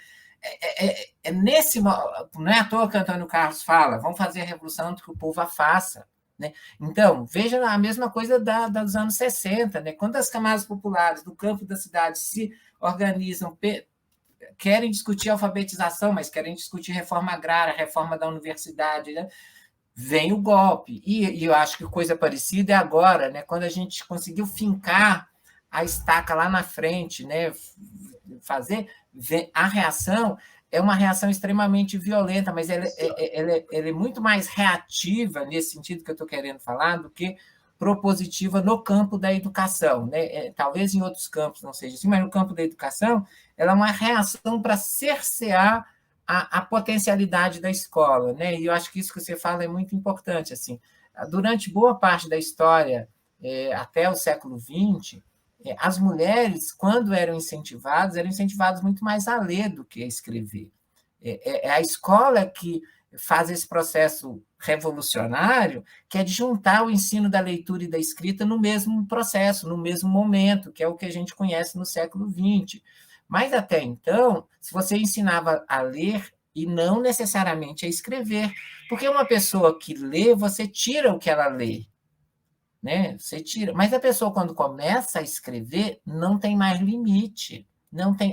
Não é à toa que Antônio Carlos fala, vamos fazer a revolução que o povo a faça, né? Então, veja a mesma coisa dos anos 60, né? Quando as camadas populares do campo da cidade se organizam, querem discutir alfabetização, mas querem discutir reforma agrária, reforma da universidade, né? Vem o golpe. E eu acho que coisa parecida é agora, né? Quando a gente conseguiu fincar a estaca lá na frente, né? A reação é uma reação extremamente violenta, mas ela é muito mais reativa, nesse sentido que eu estou querendo falar, do que propositiva no campo da educação, né? Talvez em outros campos não seja assim, mas no campo da educação, ela é uma reação para cercear a potencialidade da escola, né? E eu acho que isso que você fala é muito importante. Assim, durante boa parte da história, até o século XX, as mulheres, quando eram incentivadas muito mais a ler do que a escrever. É a escola que faz esse processo revolucionário, que é de juntar o ensino da leitura e da escrita no mesmo processo, no mesmo momento, que é o que a gente conhece no século XX. Mas, até então, se você ensinava a ler e não necessariamente a escrever, porque uma pessoa que lê, você tira o que ela lê, né? Você tira. Mas a pessoa, quando começa a escrever, não tem mais limite.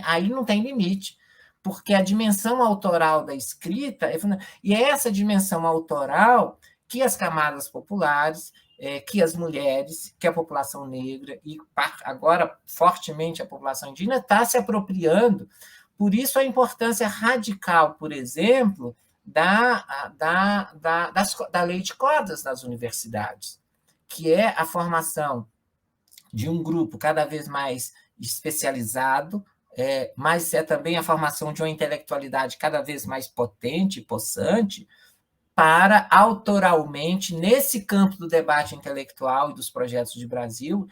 Aí não tem limite, porque a dimensão autoral da escrita e é essa dimensão autoral que as camadas populares, que as mulheres, que a população negra e agora fortemente a população indígena está se apropriando. Por isso a importância radical, por exemplo, da lei de cotas nas universidades, que é a formação de um grupo cada vez mais especializado, mas é também a formação de uma intelectualidade cada vez mais potente e possante, para, autoralmente, nesse campo do debate intelectual e dos projetos de Brasil,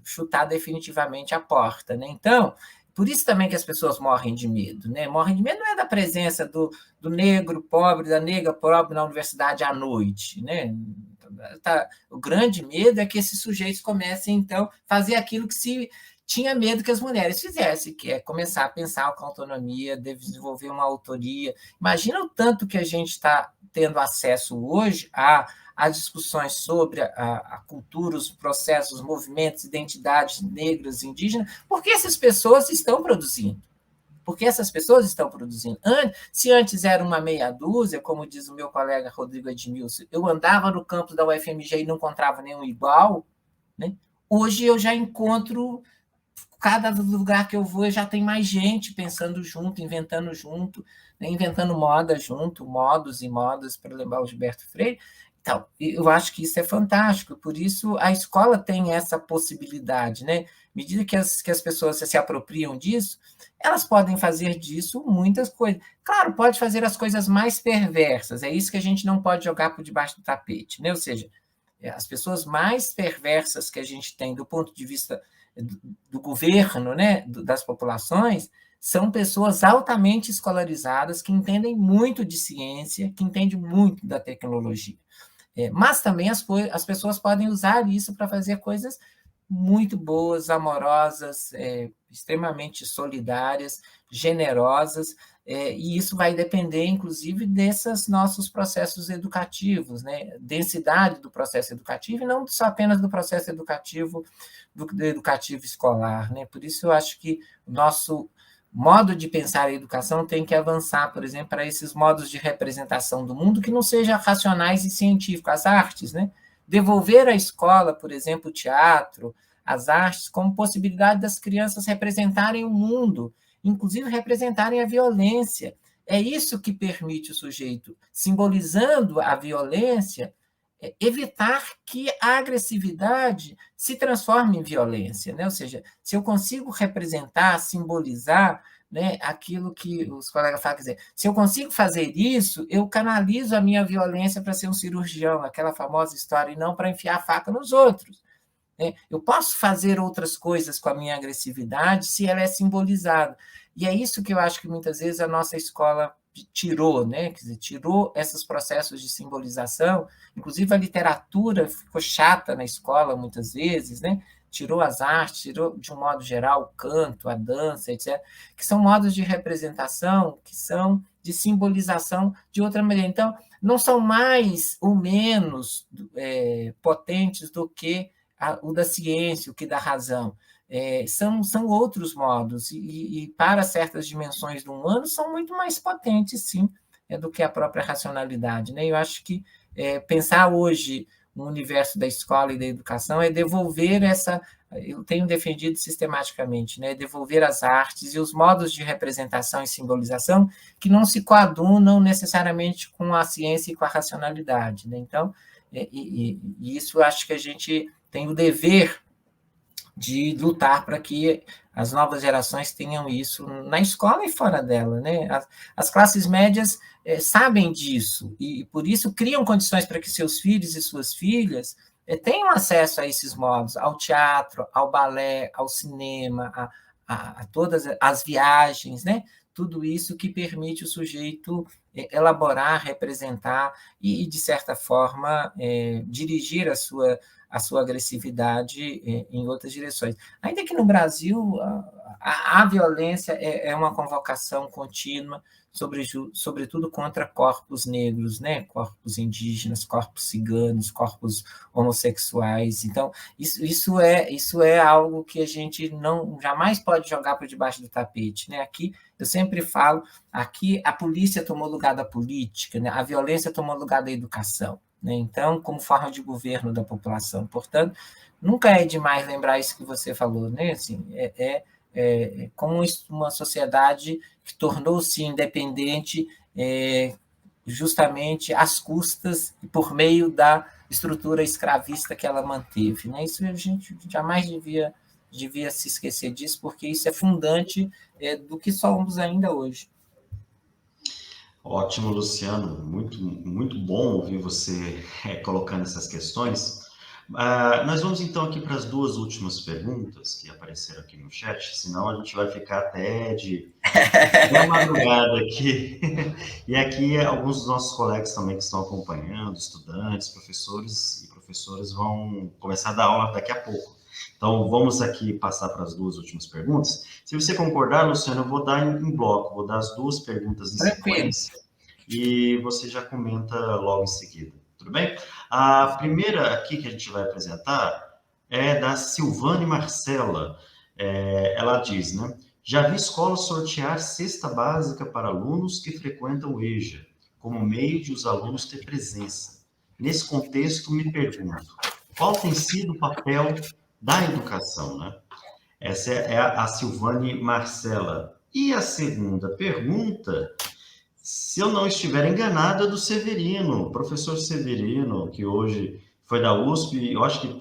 chutar definitivamente a porta, né? Então, por isso também que as pessoas morrem de medo, né? Morrem de medo não é da presença do negro pobre, da negra pobre na universidade à noite, né? O grande medo é que esses sujeitos comecem, então, a fazer aquilo que se tinha medo que as mulheres fizessem, que é começar a pensar com autonomia, desenvolver uma autoria. Imagina o tanto que a gente está tendo acesso hoje a discussões sobre a cultura, os processos, os movimentos, identidades negras, indígenas, porque essas pessoas estão produzindo. Porque essas pessoas estão produzindo. Se antes era uma meia dúzia, como diz o meu colega Rodrigo Edmilson, eu andava no campus da UFMG e não encontrava nenhum igual, né? Hoje eu já encontro, cada lugar que eu vou, já tem mais gente pensando junto, inventando junto, né? Inventando moda junto, modos e modas, para lembrar o Gilberto Freire. Então, eu acho que isso é fantástico, por isso a escola tem essa possibilidade, né? À medida que as pessoas se apropriam disso, elas podem fazer disso muitas coisas. Claro, pode fazer as coisas mais perversas, é isso que a gente não pode jogar por debaixo do tapete, né? Ou seja, as pessoas mais perversas que a gente tem do ponto de vista do governo, né, das populações, são pessoas altamente escolarizadas, que entendem muito de ciência, que entendem muito da tecnologia. Mas também as pessoas podem usar isso para fazer coisas muito boas, amorosas, extremamente solidárias, generosas, e isso vai depender, inclusive, desses nossos processos educativos, né? Densidade do processo educativo, e não só apenas do processo educativo, do educativo escolar, né? Por isso, eu acho que o nosso modo de pensar a educação tem que avançar, por exemplo, para esses modos de representação do mundo que não sejam racionais e científicos, as artes, né? Devolver à escola, por exemplo, o teatro, as artes, como possibilidade das crianças representarem o mundo, inclusive representarem a violência. É isso que permite o sujeito, simbolizando a violência, evitar que a agressividade se transforme em violência, né? Ou seja, se eu consigo representar, simbolizar, né, aquilo que os colegas falam, quer dizer, se eu consigo fazer isso, eu canalizo a minha violência para ser um cirurgião, aquela famosa história, e não para enfiar a faca nos outros. Eu posso fazer outras coisas com a minha agressividade se ela é simbolizada. E é isso que eu acho que muitas vezes a nossa escola tirou, né? Quer dizer, tirou esses processos de simbolização, inclusive a literatura ficou chata na escola muitas vezes, né? Tirou as artes, tirou, de um modo geral, o canto, a dança, etc., que são modos de representação, que são de simbolização de outra maneira. Então, não são mais ou menos potentes do que o da ciência, o que da razão. São outros modos, e para certas dimensões do humano são muito mais potentes, sim, do que a própria racionalidade, né? Eu acho que pensar hoje no universo da escola e da educação é devolver eu tenho defendido sistematicamente, né? Devolver as artes e os modos de representação e simbolização que não se coadunam necessariamente com a ciência e com a racionalidade, né? Então, isso eu acho que a gente tem o dever de lutar para que as novas gerações tenham isso na escola e fora dela, né? As classes médias sabem disso e, por isso, criam condições para que seus filhos e suas filhas tenham acesso a esses modos, ao teatro, ao balé, ao cinema, a todas as viagens, né? Tudo isso que permite o sujeito elaborar, representar e, de certa forma, dirigir a sua agressividade em outras direções. Ainda que no Brasil a violência é uma convocação contínua, sobretudo contra corpos negros, né? Corpos indígenas, corpos ciganos, corpos homossexuais. Então, isso é algo que a gente jamais pode jogar por debaixo do tapete, né? Aqui, eu sempre falo, aqui a polícia tomou lugar da política, né? A violência tomou lugar da educação, né? Então, como forma de governo da população. Portanto, nunca é demais lembrar isso que você falou, né? Assim, como uma sociedade que tornou-se independente justamente às custas e por meio da estrutura escravista que ela manteve, né? Isso a gente jamais devia se esquecer disso, porque isso é fundante do que somos ainda hoje. Ótimo, Luciano. Muito, muito bom ouvir você colocando essas questões. Nós vamos, então, aqui para as duas últimas perguntas que apareceram aqui no chat, senão a gente vai ficar até de madrugada aqui. E aqui, alguns dos nossos colegas também que estão acompanhando, estudantes, professores e professoras, vão começar a dar aula daqui a pouco. Então, vamos aqui passar para as duas últimas perguntas. Se você concordar, Luciano, eu vou dar em bloco, vou dar as duas perguntas em sequência e você já comenta logo em seguida. Tudo bem? A primeira aqui que a gente vai apresentar é da Silvane Marcela. Ela diz, né? Já vi escolas sortear cesta básica para alunos que frequentam o EJA, como meio de os alunos ter presença. Nesse contexto, me pergunto, qual tem sido o papel da educação, né? Essa é a Silvane Marcela. E a segunda pergunta, se eu não estiver enganado, é do Severino, professor Severino, que hoje foi da USP, eu acho que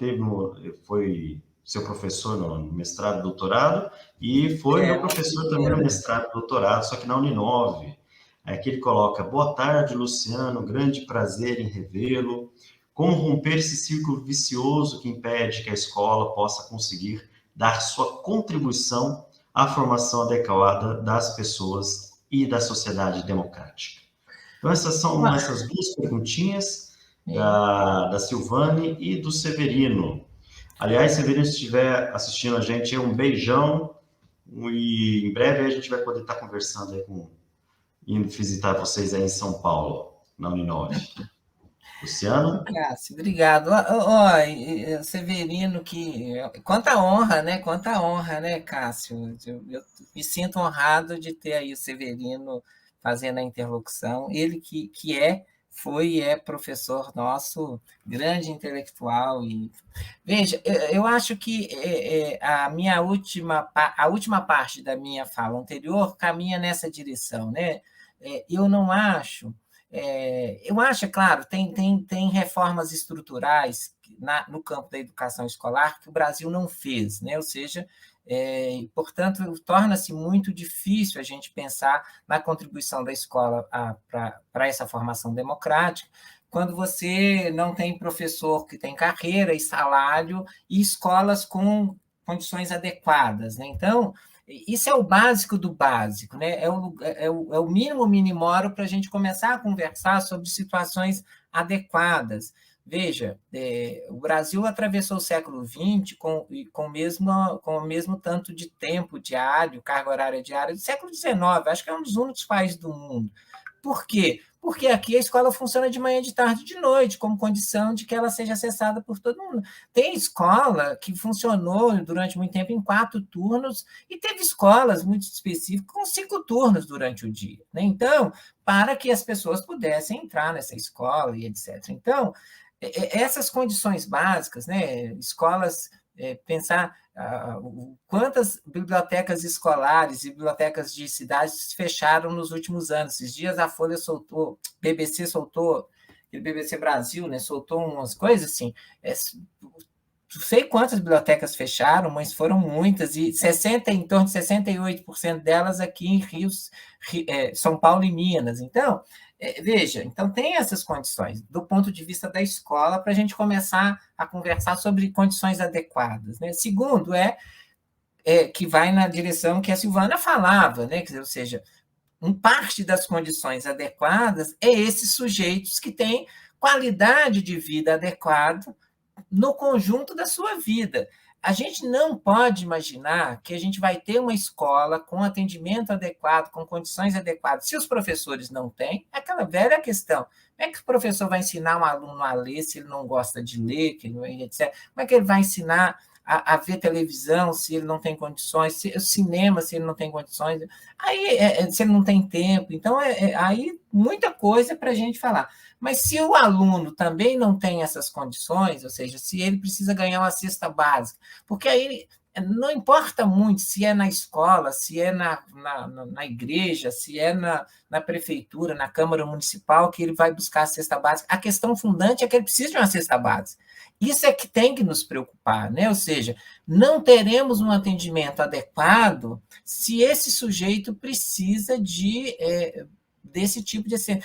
foi seu professor no mestrado e doutorado, e foi meu professor também no mestrado e doutorado, só que na Uninove. Aqui ele coloca, boa tarde, Luciano, grande prazer em revê-lo. Como romper esse círculo vicioso que impede que a escola possa conseguir dar sua contribuição à formação adequada das pessoas e da sociedade democrática. Então, essas são essas duas perguntinhas da Silvane e do Severino. Aliás, Severino, se estiver assistindo a gente, um beijão e em breve a gente vai poder estar conversando aí indo visitar vocês aí em São Paulo, na Uninove. Luciano? Cássio, obrigado. Severino, quanta honra, né, Cássio? Eu me sinto honrado de ter aí o Severino fazendo a interlocução. Ele que foi e é professor nosso, grande intelectual. Veja, eu acho que a última parte da minha fala anterior caminha nessa direção, né? Eu não acho... eu acho, é claro, tem reformas estruturais no campo da educação escolar que o Brasil não fez, né? Ou seja, portanto, torna-se muito difícil a gente pensar na contribuição da escola para essa formação democrática, quando você não tem professor que tem carreira e salário e escolas com condições adequadas, né? Então, Isso é o básico do básico, né? É o mínimo minimoro para a gente começar a conversar sobre situações adequadas. Veja, o Brasil atravessou o século XX com o mesmo tanto de tempo diário, carga horária diária do século XIX. Acho que é um dos únicos países do mundo. Por quê? Porque aqui a escola funciona de manhã, de tarde e de noite, como condição de que ela seja acessada por todo mundo. Tem escola que funcionou durante muito tempo em 4 turnos, e teve escolas muito específicas com 5 turnos durante o dia, né? Então, para que as pessoas pudessem entrar nessa escola e etc. Então, essas condições básicas, né? Escolas, pensar quantas bibliotecas escolares e bibliotecas de cidades fecharam nos últimos anos. Esses dias a Folha soltou, BBC soltou, o BBC Brasil, né, soltou umas coisas assim, não sei quantas bibliotecas fecharam, mas foram muitas, e em torno de 68% delas aqui em São Paulo e Minas. Então, veja, então tem essas condições, do ponto de vista da escola, para a gente começar a conversar sobre condições adequadas, né? Segundo, que vai na direção que a Silvana falava, né? Ou seja, parte das condições adequadas é esses sujeitos que têm qualidade de vida adequada no conjunto da sua vida. A gente não pode imaginar que a gente vai ter uma escola com atendimento adequado, com condições adequadas, se os professores não têm. É aquela velha questão. Como é que o professor vai ensinar um aluno a ler se ele não gosta de ler, etc.? Como é que ele vai ensinar a ver televisão se ele não tem condições, cinema se ele não tem condições, aí se ele não tem tempo? Então, aí muita coisa para a gente falar. Mas se o aluno também não tem essas condições, ou seja, se ele precisa ganhar uma cesta básica, porque aí não importa muito se é na escola, se é na igreja, se é na prefeitura, na Câmara Municipal, que ele vai buscar a cesta básica. A questão fundante é que ele precisa de uma cesta básica. Isso é que tem que nos preocupar, né? Ou seja, não teremos um atendimento adequado se esse sujeito precisa desse tipo de assistência.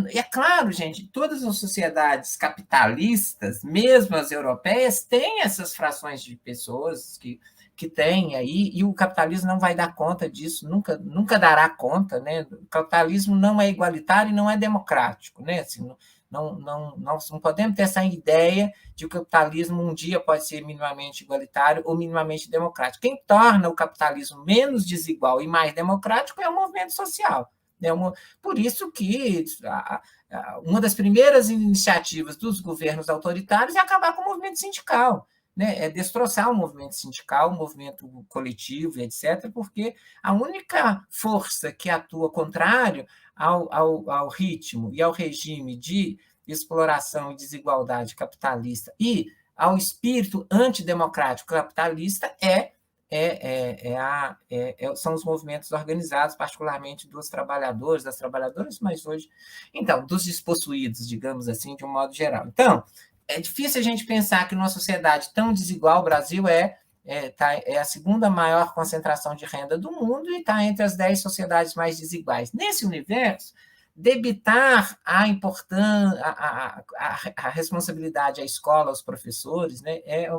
É claro, gente, todas as sociedades capitalistas, mesmo as europeias, têm essas frações de pessoas que têm aí, e o capitalismo não vai dar conta disso, nunca dará conta, né? O capitalismo não é igualitário e não é democrático, né? Assim, não podemos ter essa ideia de que o capitalismo um dia pode ser minimamente igualitário ou minimamente democrático. Quem torna o capitalismo menos desigual e mais democrático é o movimento social. Por isso que uma das primeiras iniciativas dos governos autoritários é acabar com o movimento sindical, né? É destroçar o movimento sindical, o movimento coletivo, etc., porque a única força que atua contrário ao ritmo e ao regime de exploração e desigualdade capitalista e ao espírito antidemocrático capitalista são os movimentos organizados, particularmente dos trabalhadores, das trabalhadoras, mas hoje, então, dos despossuídos, digamos assim, de um modo geral. Então, é difícil a gente pensar que numa sociedade tão desigual, o Brasil é a segunda maior concentração de renda do mundo e está entre as 10 sociedades mais desiguais. Nesse universo, debitar a responsabilidade à escola, aos professores, né, é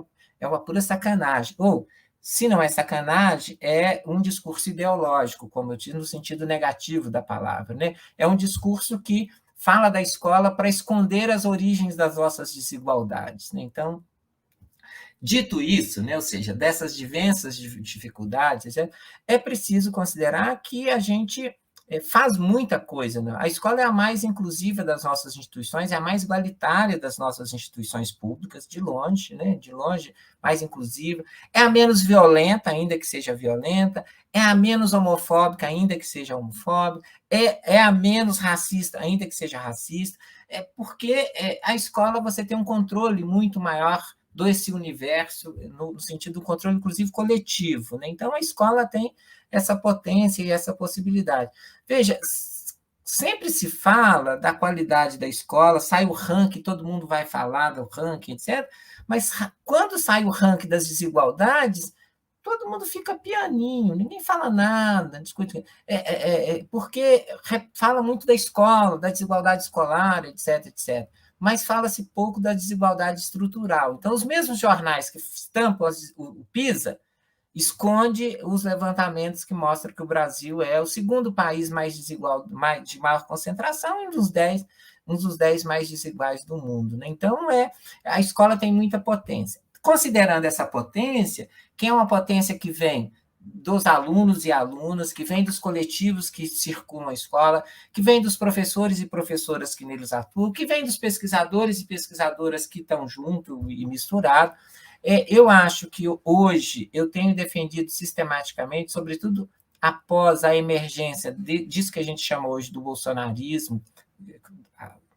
uma pura sacanagem. Ou, se não é sacanagem, é um discurso ideológico, como eu disse, no sentido negativo da palavra, né? É um discurso que fala da escola para esconder as origens das nossas desigualdades, né? Então, dito isso, né, ou seja, dessas diversas dificuldades, etc., é preciso considerar que a gente faz muita coisa, né? A escola é a mais inclusiva das nossas instituições, é a mais igualitária das nossas instituições públicas, de longe, né? De longe, mais inclusiva, é a menos violenta, ainda que seja violenta, é a menos homofóbica, ainda que seja homofóbica, é a menos racista, ainda que seja racista, porque a escola você tem um controle muito maior desse universo, no sentido do controle, inclusive, coletivo, né? Então, a escola tem essa potência e essa possibilidade. Veja, sempre se fala da qualidade da escola, sai o ranking, todo mundo vai falar do ranking, etc., mas quando sai o ranking das desigualdades, todo mundo fica pianinho, ninguém fala nada, discute, porque fala muito da escola, da desigualdade escolar, etc., etc., mas fala-se pouco da desigualdade estrutural. Então, os mesmos jornais que estampam o PISA esconde os levantamentos que mostram que o Brasil é o segundo país mais desigual, de maior concentração, e um dos 10 mais desiguais do mundo. Né? Então, a escola tem muita potência. Considerando essa potência, que é uma potência que vem dos alunos e alunas, que vem dos coletivos que circulam a escola, que vem dos professores e professoras que neles atuam, que vem dos pesquisadores e pesquisadoras que estão junto e misturados. Eu acho que hoje eu tenho defendido sistematicamente, sobretudo após a emergência disso que a gente chama hoje do bolsonarismo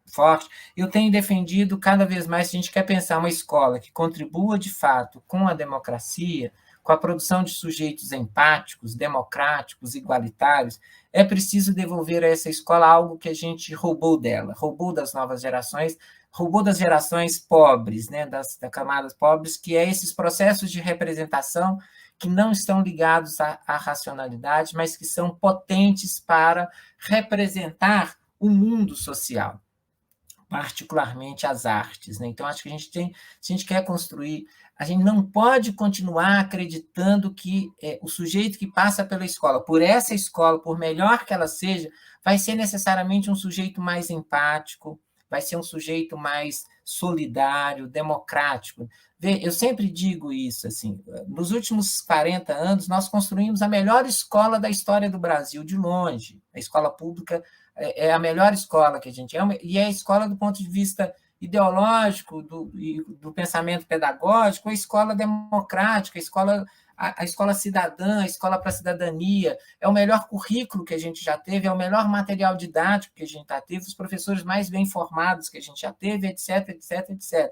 forte, eu tenho defendido cada vez mais, se a gente quer pensar uma escola que contribua de fato com a democracia, com a produção de sujeitos empáticos, democráticos, igualitários, é preciso devolver a essa escola algo que a gente roubou dela, roubou das novas gerações, roubou das gerações pobres, né, das camadas pobres, que é esses processos de representação que não estão ligados à racionalidade, mas que são potentes para representar o mundo social, particularmente as artes. Né? Então, acho que se a gente quer construir, a gente não pode continuar acreditando que o sujeito que passa pela escola, por essa escola, por melhor que ela seja, vai ser necessariamente um sujeito mais empático, vai ser um sujeito mais solidário, democrático. Eu sempre digo isso, assim, nos últimos 40 anos, nós construímos a melhor escola da história do Brasil, de longe. A escola pública é a melhor escola que a gente e é a escola do ponto de vista ideológico, do pensamento pedagógico, a escola democrática, a escola cidadã, a escola para a cidadania, é o melhor currículo que a gente já teve, é o melhor material didático que a gente já teve, os professores mais bem formados que a gente já teve, etc, etc, etc.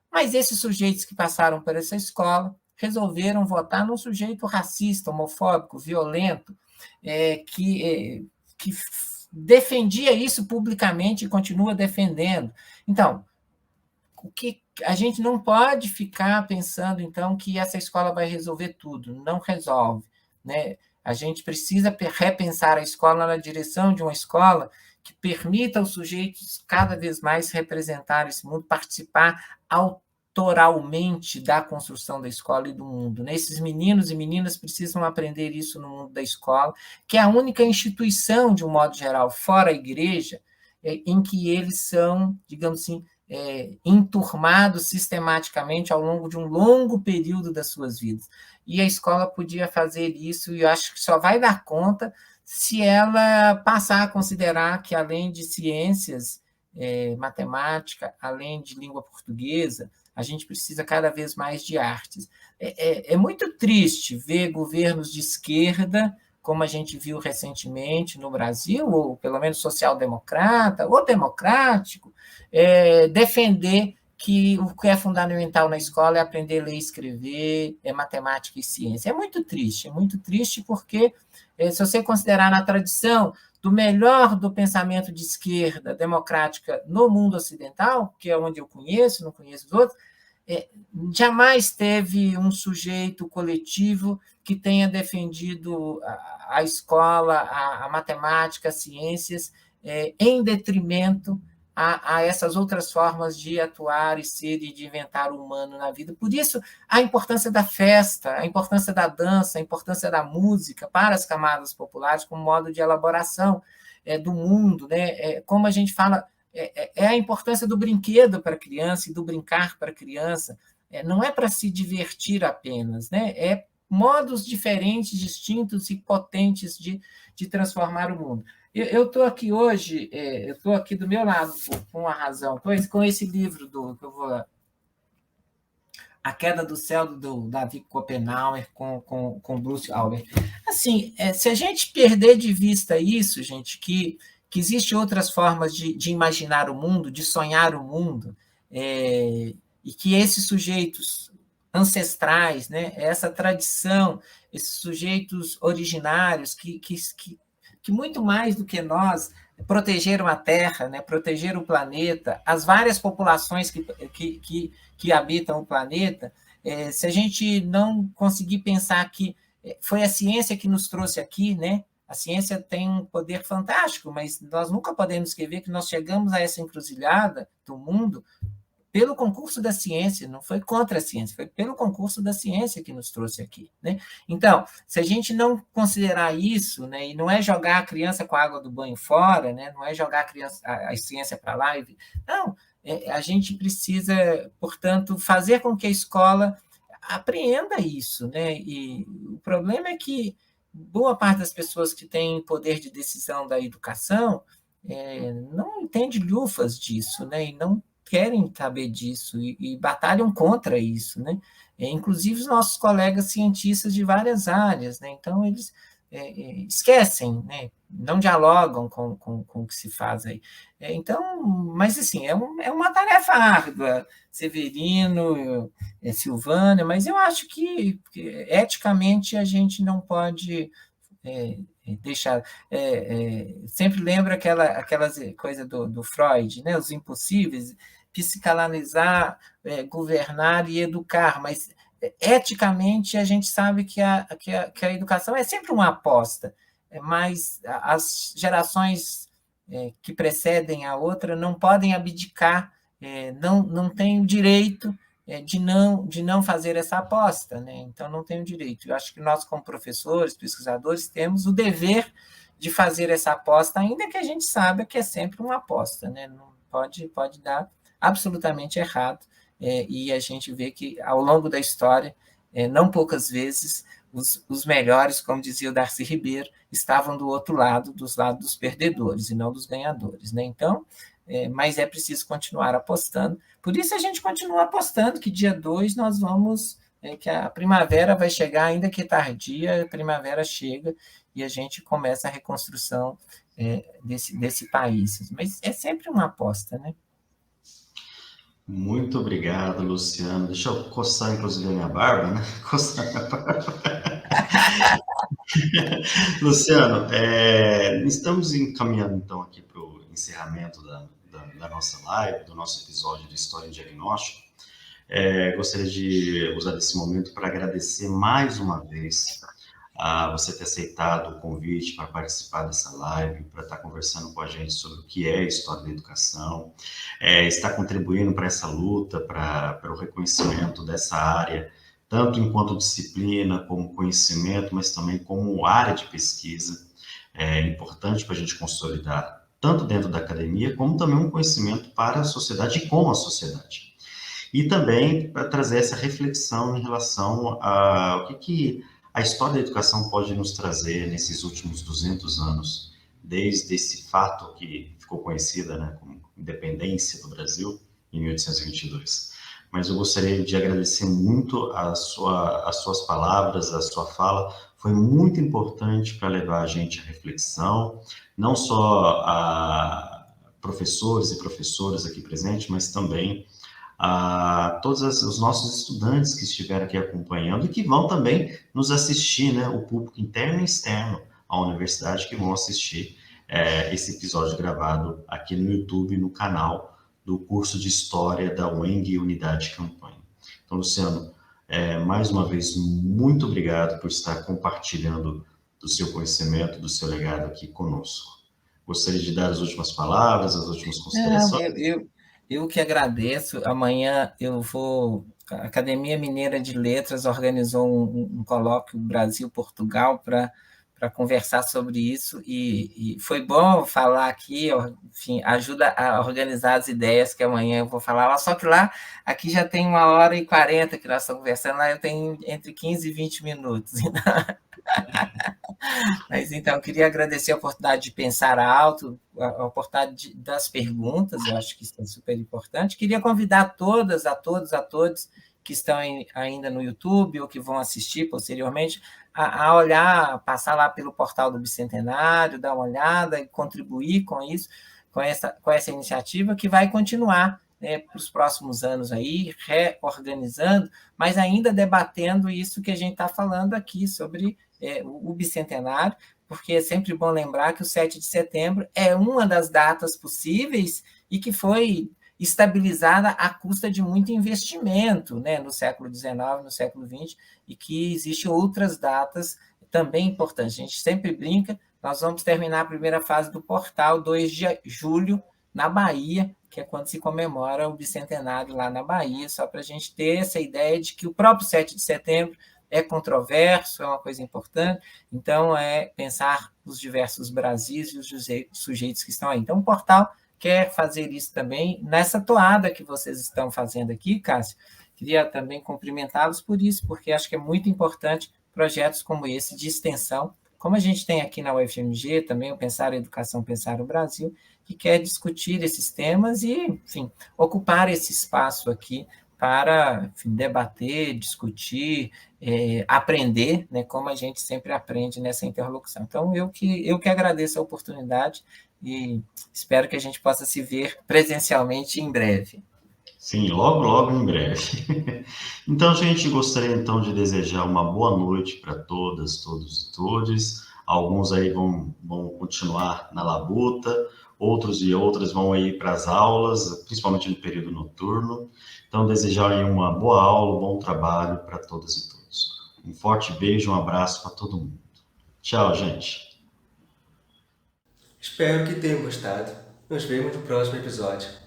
Mas esses sujeitos que passaram por essa escola resolveram votar num sujeito racista, homofóbico, violento, que defendia isso publicamente e continua defendendo. Então, o que a gente não pode ficar pensando, então, que essa escola vai resolver tudo. Não resolve. Né? A gente precisa repensar a escola na direção de uma escola que permita aos sujeitos cada vez mais representar esse mundo, participar autoralmente da construção da escola e do mundo. Né? Esses meninos e meninas precisam aprender isso no mundo da escola, que é a única instituição, de um modo geral, fora a igreja, em que eles são, digamos assim, enturmados sistematicamente ao longo de um longo período das suas vidas. E a escola podia fazer isso, e eu acho que só vai dar conta se ela passar a considerar que, além de ciências, matemática, além de língua portuguesa, a gente precisa cada vez mais de artes. É muito triste ver governos de esquerda, como a gente viu recentemente no Brasil, ou pelo menos social-democrata, ou democrático, defender que o que é fundamental na escola é aprender a ler e escrever, é matemática e ciência. É muito triste porque, se você considerar na tradição do melhor do pensamento de esquerda democrática no mundo ocidental, que é onde eu conheço, não conheço os outros, jamais teve um sujeito coletivo que tenha defendido a escola, a matemática, as ciências, em detrimento a essas outras formas de atuar e ser e de inventar o humano na vida. Por isso, a importância da festa, a importância da dança, a importância da música para as camadas populares como modo de elaboração do mundo. Né? Como a gente fala, é a importância do brinquedo para a criança e do brincar para a criança. Não é para se divertir apenas, né? É modos diferentes, distintos e potentes de transformar o mundo. Eu estou aqui hoje, eu estou aqui do meu lado, com a razão, com esse livro que eu vou... A Queda do Céu, do Davi Copenhauer, com Bruce Albert. Assim, se a gente perder de vista isso, gente, que existem outras formas de imaginar o mundo, de sonhar o mundo, e que esses sujeitos ancestrais, né, essa tradição, esses sujeitos originários que muito mais do que nós protegeram a Terra, né, protegeram o planeta, as várias populações que habitam o planeta, se a gente não conseguir pensar que foi a ciência que nos trouxe aqui, né? A ciência tem um poder fantástico, mas nós nunca podemos esquecer que nós chegamos a essa encruzilhada do mundo pelo concurso da ciência, não foi contra a ciência, foi pelo concurso da ciência que nos trouxe aqui, né? Então, se a gente não considerar isso, né, e não é jogar a criança com a água do banho fora, né, não é jogar a ciência para lá, não, a gente precisa, portanto, fazer com que a escola apreenda isso, né? E o problema é que boa parte das pessoas que têm poder de decisão da educação não entende lufas disso, né? E não querem saber disso e batalham contra isso, né? Inclusive os nossos colegas cientistas de várias áreas, né? Então eles esquecem, né? Não dialogam com o que se faz aí. Então, mas assim, é uma tarefa árdua, Severino, Silvânia, mas eu acho que eticamente a gente não pode deixar. Sempre lembro aquelas coisas do Freud, né? Os impossíveis, psicanalizar, governar e educar, mas eticamente a gente sabe que a educação é sempre uma aposta, mas as gerações que precedem a outra não podem abdicar, não têm o direito de não fazer essa aposta, né? Então, não tem o direito. Eu acho que nós, como professores, pesquisadores, temos o dever de fazer essa aposta, ainda que a gente saiba que é sempre uma aposta, né? Não pode dar absolutamente errado, e a gente vê que, ao longo da história, não poucas vezes, os melhores, como dizia o Darcy Ribeiro, estavam do outro lado, dos lados dos perdedores, e não dos ganhadores, né? Então, mas é preciso continuar apostando. Por isso a gente continua apostando que dia 2 nós vamos, que a primavera vai chegar, ainda que tardia, a primavera chega e a gente começa a reconstrução desse país. Mas é sempre uma aposta, né? Muito obrigado, Luciano. Deixa eu coçar, inclusive, a minha barba, né? Coçar a minha barba. Luciano, estamos encaminhando, então, aqui para o encerramento da nossa live, do nosso episódio de História em Diagnóstico. Gostaria de usar esse momento para agradecer mais uma vez a você ter aceitado o convite para participar dessa live, para estar conversando com a gente sobre o que é História da Educação, estar contribuindo para essa luta, para o reconhecimento dessa área, tanto enquanto disciplina, como conhecimento, mas também como área de pesquisa. É importante para a gente consolidar, tanto dentro da academia, como também um conhecimento para a sociedade e com a sociedade. E também para trazer essa reflexão em relação ao que a história da educação pode nos trazer nesses últimos 200 anos, desde esse fato que ficou conhecida, né, como independência do Brasil, em 1822. Mas eu gostaria de agradecer muito as suas palavras, a sua fala. Foi muito importante para levar a gente à reflexão, não só a professores e professoras aqui presentes, mas também a todos os nossos estudantes que estiveram aqui acompanhando e que vão também nos assistir, né, o público interno e externo à universidade, que vão assistir esse episódio gravado aqui no YouTube, no canal do curso de História da UENG Unidade Campanha. Então, Luciano, mais uma vez, muito obrigado por estar compartilhando do seu conhecimento, do seu legado aqui conosco. Gostaria de dar as últimas palavras, as últimas considerações? Eu que agradeço. Amanhã eu vou... A Academia Mineira de Letras organizou um colóquio Brasil-Portugal para conversar sobre isso, e foi bom falar aqui, enfim, ajuda a organizar as ideias que amanhã eu vou falar lá, só que aqui já tem 1h40 que nós estamos conversando, lá eu tenho entre 15 e 20 minutos. Mas então, eu queria agradecer a oportunidade de pensar alto, a oportunidade das perguntas, eu acho que isso é super importante. Queria convidar todas, a todos que estão ainda no YouTube ou que vão assistir posteriormente, a olhar, passar lá pelo portal do Bicentenário, dar uma olhada e contribuir com isso, com essa iniciativa que vai continuar, né, para os próximos anos aí, reorganizando, mas ainda debatendo isso que a gente está falando aqui sobre o Bicentenário, porque é sempre bom lembrar que o 7 de setembro é uma das datas possíveis e que foi estabilizada à custa de muito investimento, né, no século XIX, no século XX, e que existem outras datas também importantes. A gente sempre brinca, nós vamos terminar a primeira fase do portal 2 de julho na Bahia, que é quando se comemora o bicentenário lá na Bahia, só para a gente ter essa ideia de que o próprio 7 de setembro é controverso, é uma coisa importante, então é pensar os diversos Brasis e os sujeitos que estão aí. Então o portal quer fazer isso também nessa toada que vocês estão fazendo aqui, Cássio. Queria também cumprimentá-los por isso, porque acho que é muito importante projetos como esse de extensão, como a gente tem aqui na UFMG, também o Pensar a Educação, Pensar o Brasil, que quer discutir esses temas e, enfim, ocupar esse espaço aqui para, enfim, debater, discutir, aprender, né, como a gente sempre aprende nessa interlocução. Então, eu que agradeço a oportunidade e espero que a gente possa se ver presencialmente em breve. Sim, logo, logo em breve. Então, gente, gostaria então de desejar uma boa noite para todas, todos e todes. Alguns aí vão continuar na labuta, outros e outras vão aí para as aulas, principalmente no período noturno. Então, desejar aí uma boa aula, um bom trabalho para todas e todos. Um forte beijo, um abraço para todo mundo. Tchau, gente. Espero que tenham gostado. Nos vemos no próximo episódio.